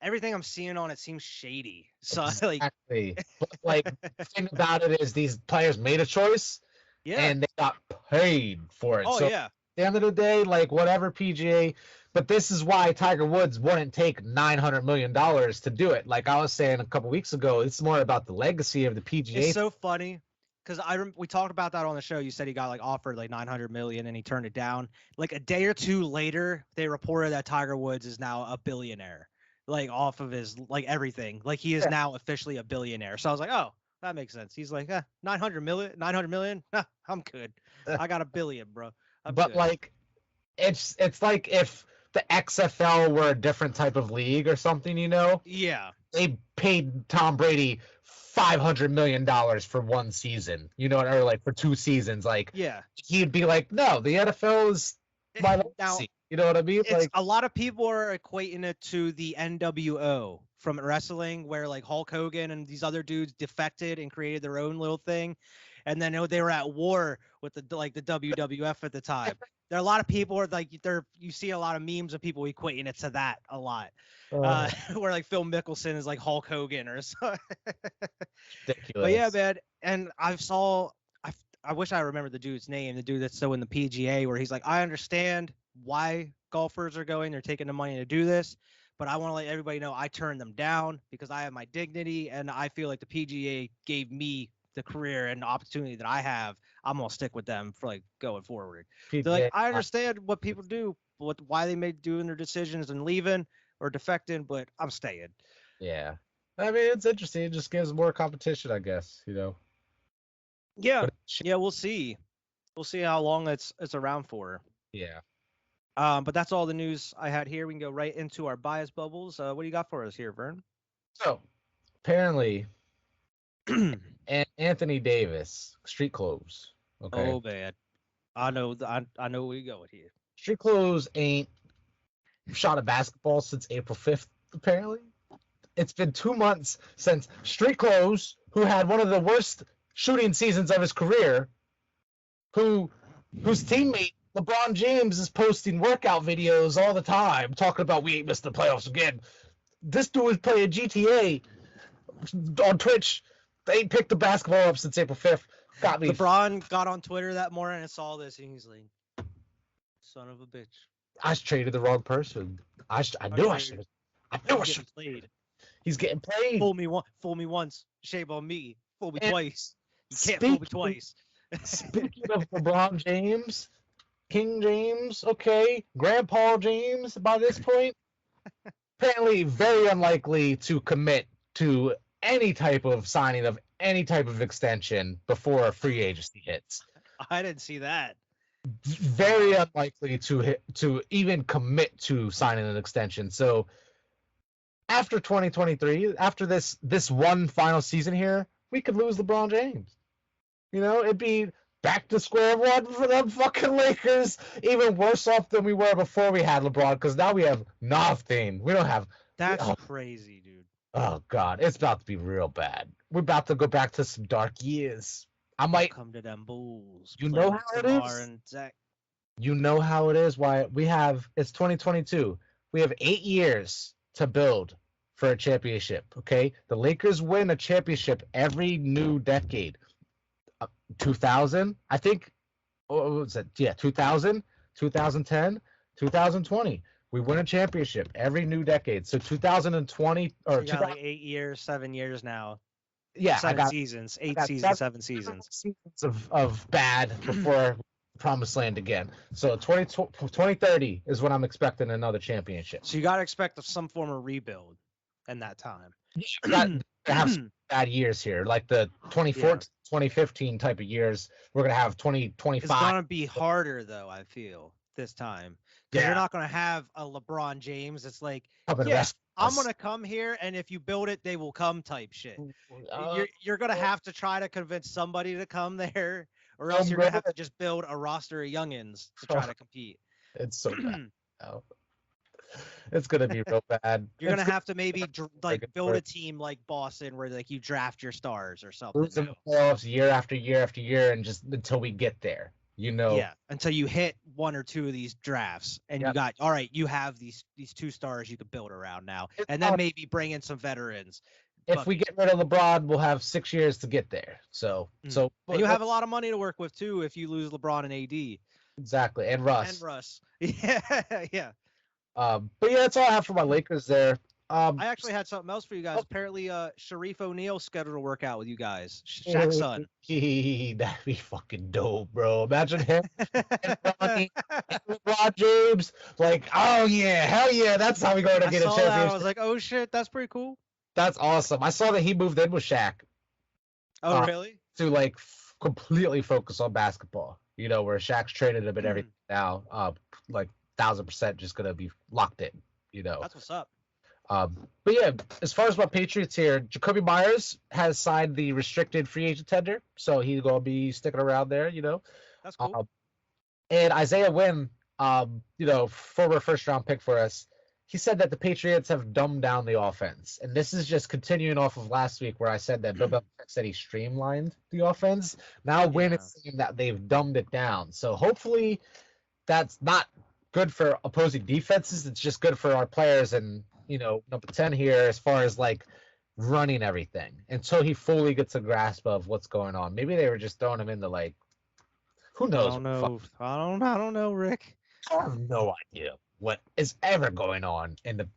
everything I'm seeing on it seems shady. So exactly. But the thing about it is these players made a choice. Yeah. And they got paid for it. Oh, so yeah. At the end of the day, whatever PGA, but this is why Tiger Woods wouldn't take $900 million to do it. Like I was saying a couple weeks ago, it's more about the legacy of the PGA. It's so funny because we talked about that on the show. You said he got offered $900 million and he turned it down. A day or two later, they reported that Tiger Woods is now a billionaire, off of his everything. He is now officially a billionaire. So I was like, oh. That makes sense. He's like, 900 million. I'm good. I got $1 billion, bro. But good. It's like if the XFL were a different type of league or something, Yeah. They paid Tom Brady $500 million for one season, or for 2 seasons. Yeah. He'd be like, no, the NFL is my legacy. You know what I mean? A lot of people are equating it to the NWO from wrestling, where Hulk Hogan and these other dudes defected and created their own little thing, and then they were at war with the WWF at the time. There are a lot of people you see a lot of memes of people equating it to that a lot, where Phil Mickelson is Hulk Hogan or something. Ridiculous. But yeah, man, and I wish I remember the dude's name, the dude that's so in the PGA, where he's I understand why golfers are going, they're taking the money to do this, but I want to let everybody know I turned them down because I have my dignity, and I feel like the PGA gave me the career and the opportunity that I have. I'm gonna stick with them for going forward. They're I understand what people do, why they may doing their decisions and leaving or defecting, but I'm staying. Yeah, I mean, it's interesting. It just gives more competition, I guess. Yeah, But yeah, we'll see. We'll see how long it's around for. yeah. But that's all the news I had here. We can go right into our bias bubbles. What do you got for us here, Vern? So apparently, Anthony Davis, street clothes. Okay, Oh man, I know where you go with here. street clothes ain't shot a basketball since April 5th. Apparently, it's been 2 months since street clothes, who had one of the worst shooting seasons of his career, whose teammate LeBron James is posting workout videos all the time, talking about we ain't missed the playoffs again. This dude is playing GTA on Twitch. They ain't picked the basketball up since April 5th. Got me. LeBron got on Twitter that morning and saw this, and he's like, "Son of a bitch." I traded the wrong person. I knew I should. I knew I He's should. getting played. He's getting played. Fool me once, shame on me. Fool me And twice. You can't fool me twice. Speaking of LeBron James, King James, okay, Grandpa James by this point, apparently very unlikely to commit to any type of signing of any type of extension before free agency hits. I didn't see that. Very unlikely to even commit to signing an extension. So after 2023, after this one final season here, we could lose LeBron James. You know, it'd be back to square one for them fucking Lakers. Even worse off than we were before we had LeBron, because now we have nothing. We don't have. That's crazy, dude. Oh God, it's about to be real bad. We're about to go back to some dark years. I might come to them Bulls. You know how it is. And Zach. You know how it is. Why we have? It's 2022. We have 8 years to build for a championship. Okay, the Lakers win a championship every new decade. 2000, I think. What was it? Yeah, 2000, 2010, 2020. We win a championship every new decade. So 2020 or you got like 8 years, 7 years now. Yeah, 7 seasons, 8 seasons, 7 seasons. Seasons of bad before promised land again. So 2030 is when I'm expecting another championship. So you got to expect some form of rebuild in that time. Yeah, to have some bad years here, like the 2014, 2015 type of years. We're gonna have 2025. It's gonna be harder though. I feel this time because you're not gonna have a LeBron James. It's like, I'm gonna come here, and if you build it, they will come type shit. You're gonna have to try to convince somebody to come there, or else you're gonna have to just build a roster of youngins to try to compete. It's so bad. It's gonna be real bad. You're gonna have to maybe build a team like Boston, where like you draft your stars or something. Losing the playoffs year after year after year, and just until we get there, you know. Yeah, until you hit one or two of these drafts, and you got all right. You have these 2 stars you could build around now, and then maybe bring in some veterans. If we get rid of LeBron, we'll have 6 years to get there. So and you have a lot of money to work with too if you lose LeBron and AD. Exactly, and Russ. Yeah. But yeah, that's all I have for my Lakers there. I actually had something else for you guys. Apparently, Sharif O'Neal scheduled to work out with you guys. Shaq's son. That'd be fucking dope, bro. Imagine him and LeBron James. Like, oh yeah, hell yeah, that's how we going to get a championship. I was like, oh shit, that's pretty cool. That's awesome. I saw that he moved in with Shaq. Oh really? To like completely focus on basketball. You know, where Shaq's traded him and everything now. Like 1,000% just gonna be locked in. You know. That's what's up. But yeah, as far as my Patriots here, Jacoby Myers has signed the restricted free agent tender, so he's gonna be sticking around there. You know. That's cool. And Isaiah Wynn, you know, former first-round pick for us, he said that the Patriots have dumbed down the offense, and this is just continuing off of last week where I said that Bill Belichick said he streamlined the offense. Now Wynn is saying that they've dumbed it down. So hopefully, that's not good for opposing defenses. It's just good for our players and, you know, number 10 here as far as like running everything until he fully gets a grasp of what's going on. Maybe they were just throwing him into like, who knows? I don't know, Rick. I have no idea what is ever going on in the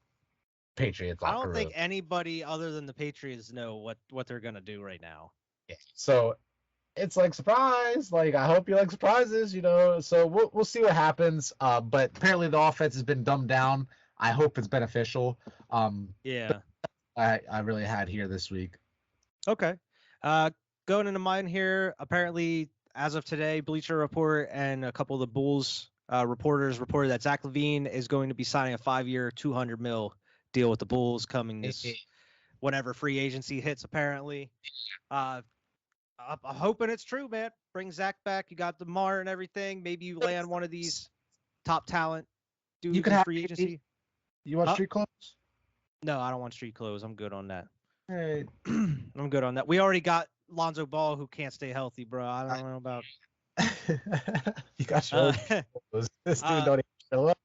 Patriots locker room. I don't think anybody other than the Patriots know what they're gonna do right now. Yeah. So it's like surprise. Like I hope you like surprises, you know. So we'll see what happens. But apparently the offense has been dumbed down. I hope it's beneficial. Yeah. I really had here this week. Okay. Go going into mine here, apparently, as of today, Bleacher Report and a couple of the Bulls reporters reported that Zach LaVine is going to be signing a 5-year, $200 million deal with the Bulls coming this whenever free agency hits. Apparently, I'm hoping it's true, man. Bring Zach back. You got DeMar and everything. Maybe you land one of these top talent dudes You could in have free agency. You want street clothes? No, I don't want street clothes. I'm good on that. All right. I'm good on that. We already got Lonzo Ball, who can't stay healthy, bro. I don't know about. You got your own clothes. This dude don't even show up.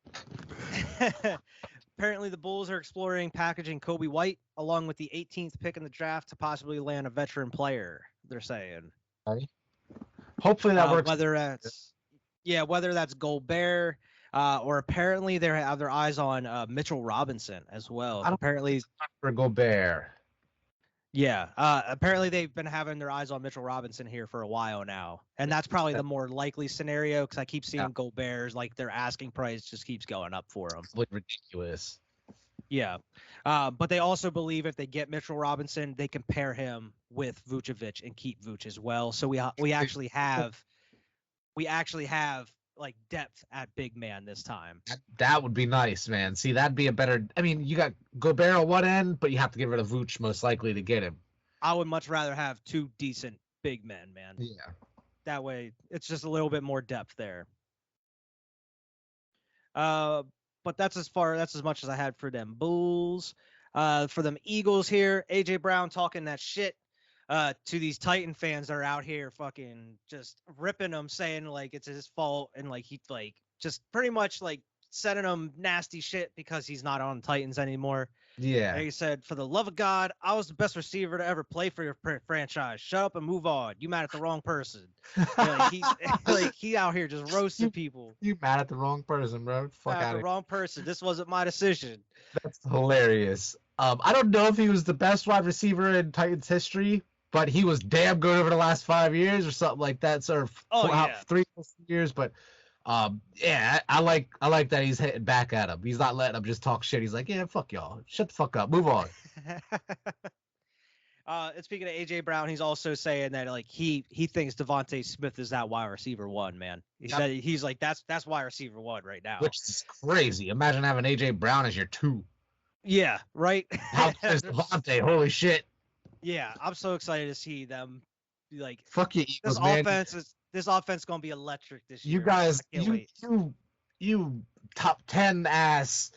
Apparently, the Bulls are exploring packaging Kobe White along with the 18th pick in the draft to possibly land a veteran player. They're saying. Hopefully that works. Whether that's Gobert, or apparently they have their eyes on Mitchell Robinson as well. Apparently, for Gobert. Yeah, apparently they've been having their eyes on Mitchell Robinson here for a while now, and that's probably the more likely scenario because I keep seeing Gobert's like their asking price just keeps going up for him. It's ridiculous. Yeah, but they also believe if they get Mitchell Robinson, they can pair him with Vucevic and keep Vuce as well. So we actually have like depth at big man this time. That would be nice, man. See, that'd be a better. I mean, you got Gobert on one end, but you have to get rid of Vooch most likely to get him. I would much rather have two decent big men, man. Yeah. That way, it's just a little bit more depth there. But that's as much as I had for them Bulls. For them Eagles here, AJ Brown talking that shit to these Titan fans that are out here fucking just ripping them, saying like it's his fault and like he like just pretty much like sending them nasty shit because he's not on Titans anymore. Yeah. And he said, "For the love of God, I was the best receiver to ever play for your franchise. Shut up and move on. You mad at the wrong person." He out here just roasting people. You mad at the wrong person, bro? Fuck out the wrong person. This wasn't my decision. That's hilarious. I don't know if he was the best wide receiver in Titans history, but he was damn good over the last 5 years or something like that. Sort of 3 years, but I like that he's hitting back at him. He's not letting him just talk shit. He's like, yeah, fuck y'all. Shut the fuck up. Move on. And speaking of AJ Brown, he's also saying that like he thinks Devontae Smith is that wide receiver one, man. He said he's like that's wide receiver one right now. Which is crazy. Imagine having AJ Brown as your 2. Yeah, right. How is Devontae? Holy shit. Yeah, I'm so excited to see them. Like, fuck you, Eagles, man. This offense is gonna be electric this year. You guys, you top 10 ass.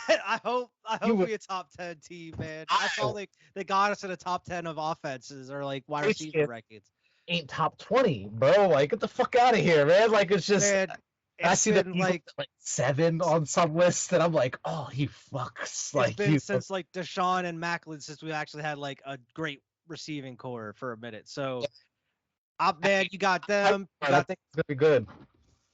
I hope we a top 10 team, man. That's all they got us in the top 10 of offenses or like wide receiver rankings. Ain't top 20, bro. Like, get the fuck out of here, man. Like, it's just. Man, I see that like 7 on some lists, and I'm like, oh, he fucks. Like, it's been since like Deshaun and Macklin since we actually had like a great receiving core for a minute. So, man, you got them. I think it's gonna be good.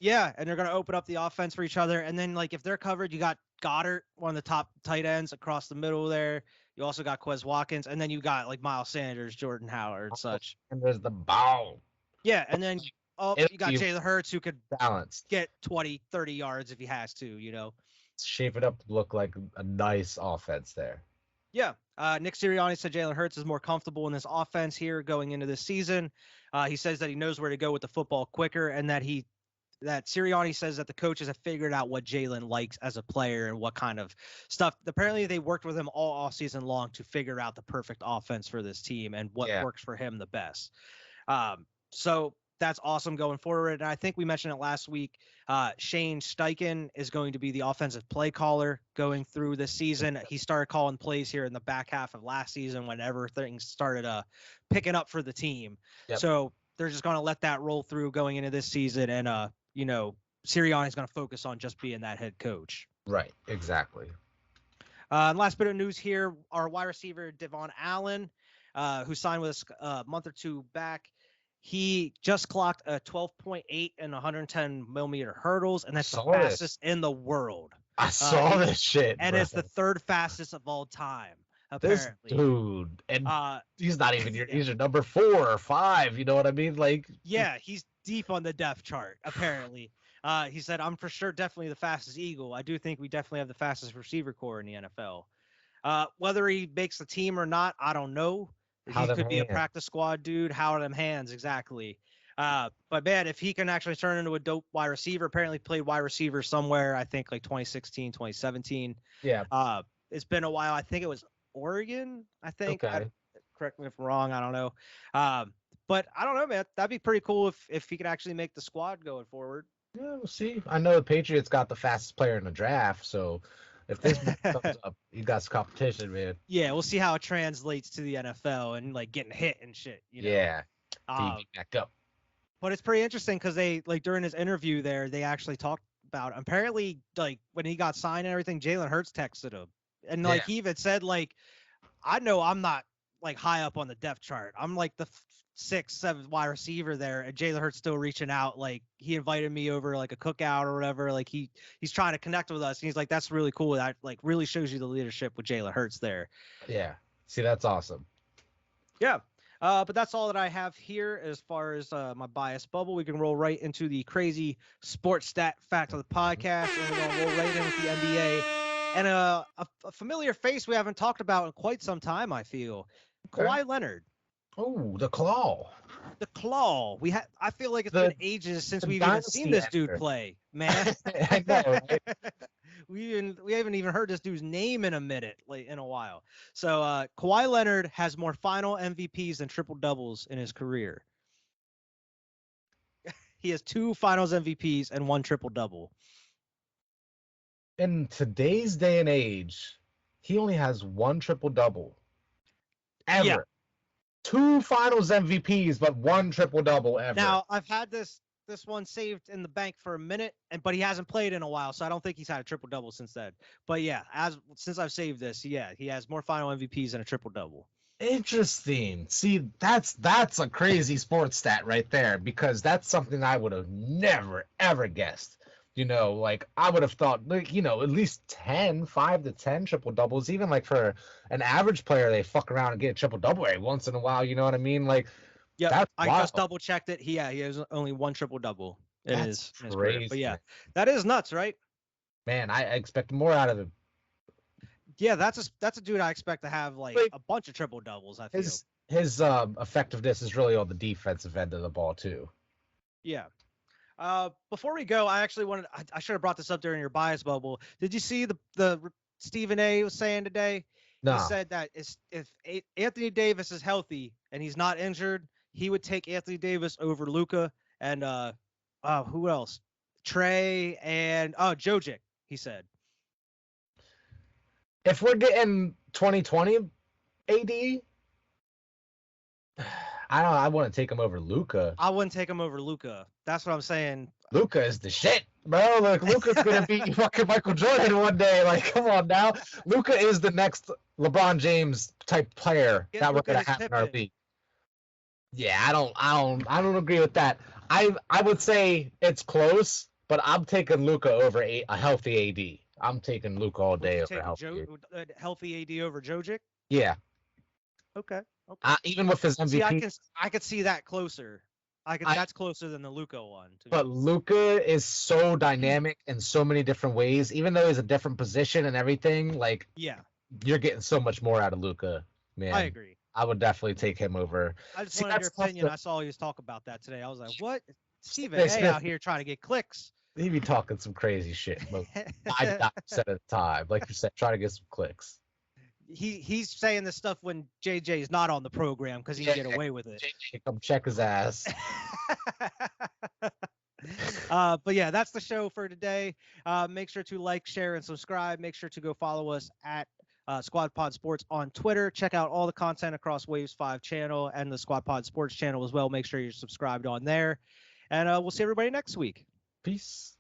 Yeah, and they're gonna open up the offense for each other. And then like if they're covered, you got Goddard, one of the top tight ends across the middle there. You also got Quez Watkins, and then you got like Miles Sanders, Jordan Howard, and such. And there's the ball. Yeah, and then you got Jalen Hurts who could get 20, 30 yards if he has to, you know. Shape it up to look like a nice offense there. Yeah. Nick Sirianni said Jalen Hurts is more comfortable in this offense here going into this season. He says that he knows where to go with the football quicker, and that Sirianni says that the coaches have figured out what Jalen likes as a player and what kind of stuff. Apparently, they worked with him all season long to figure out the perfect offense for this team and what works for him the best. So that's awesome going forward. And I think we mentioned it last week. Shane Steichen is going to be the offensive play caller going through this season. He started calling plays here in the back half of last season whenever things started picking up for the team. Yep. So they're just going to let that roll through going into this season. And, Sirianni is going to focus on just being that head coach. Right. Exactly. And last bit of news here, our wide receiver, Devon Allen, who signed with us a month or 2 back. He just clocked a 12.8 in 110 millimeter hurdles, and that's the fastest in the world. I saw this shit. And it's the 3rd fastest of all time, apparently. This dude. And he's not even he's your number 4 or 5, you know what I mean? Like, yeah, he's deep on the depth chart, apparently. He said, I'm for sure definitely the fastest Eagle. I do think we definitely have the fastest receiver core in the NFL. Whether he makes the team or not, I don't know. How He them could be a hands? practice squad dude. How are them hands? Exactly. But man, if he can actually turn into a dope wide receiver, apparently played wide receiver somewhere, I think like 2016, 2017. Yeah. It's been a while. I think it was Oregon. I think. Okay. Correct me if I'm wrong. I don't know. But I don't know, man. That'd be pretty cool if he could actually make the squad going forward. Yeah, we'll see. I know the Patriots got the fastest player in the draft, so if this comes up, you got some competition, man. Yeah, we'll see how it translates to the NFL and like getting hit and shit. Yeah. Um, Be back up. but it's pretty interesting because they like during his interview there, they actually talked about apparently like when he got signed and everything, Jalen Hurts texted him. And like he even said, like, I know I'm not like high up on the depth chart. I'm like the 6th, 7th wide receiver there, and Jalen Hurts still reaching out. Like he invited me over like a cookout or whatever. Like he's trying to connect with us. And he's like, that's really cool. That like really shows you the leadership with Jalen Hurts there. Yeah. See, that's awesome. Yeah. But that's all that I have here as far as my bias bubble. We can roll right into the crazy sports stat fact of the podcast, and we're going to roll right in with the NBA. And a familiar face we haven't talked about in quite some time, I feel. Okay. Kawhi Leonard. Oh, the claw. The claw. I feel like it's been ages since we've even seen this dude play, man. I know, right? we haven't even heard this dude's name in a minute, like in a while. So Kawhi Leonard has more final MVPs than triple doubles in his career. He has 2 finals MVPs and 1 triple double. In today's day and age, he only has 1 triple double. Ever. Yeah. 2 finals MVPs, but 1 triple double ever. Now I've had this one saved in the bank for a minute, but he hasn't played in a while, so I don't think he's had a triple double since then. But yeah, since I've saved this, yeah, he has more final MVPs than a triple double. Interesting. See, that's a crazy sports stat right there, because that's something I would have never ever guessed. You know, like I would have thought, like, you know, at least 5 to 10 triple doubles. Even like for an average player, they fuck around and get a triple double every once in a while. You know what I mean? Like, yeah, I just double checked it. He has only 1 triple double. That's crazy. But yeah, that is nuts, right? Man, I expect more out of him. Yeah, that's a dude I expect to have like a bunch of triple doubles. I feel his effectiveness is really on the defensive end of the ball too. Yeah. Before we go, I actually wanted I should have brought this up during your bias bubble. Did you see the Stephen A was saying today? No. He said that if Anthony Davis is healthy and he's not injured, he would take Anthony Davis over Luka and who else? Trey and Jokic, he said. If we're getting 2020 AD, I wouldn't take him over Luka. I wouldn't take him over Luka. That's what I'm saying. Luka is the shit, bro. Like Luka's gonna be fucking Michael Jordan one day. Like, come on now. Luka is the next LeBron James type player that we're gonna have in our league. Yeah, I don't agree with that. I would say it's close, but I'm taking Luka over a healthy AD. I'm taking Luka all day over healthy AD over Jokic. Yeah. Okay. Even with his MVP, see, I could see that closer. That's closer than the Luka one. But Luka is so dynamic in so many different ways. Even though he's a different position and everything, like you're getting so much more out of Luka, man. I agree. I would definitely take him over. I just wanted your opinion. I saw you talk about that today. I was like, what? Stephen A out here trying to get clicks. He be talking some crazy shit. 99% of the time, like you said, trying to get some clicks. He's saying this stuff when JJ's not on the program because he can get away with it. JJ, come check his ass. But yeah, that's the show for today. Make sure to like, share, and subscribe. Make sure to go follow us at Squad Pod Sports on Twitter. Check out all the content across Waves 5 channel and the Squad Pod Sports channel as well. Make sure you're subscribed on there. And we'll see everybody next week. Peace.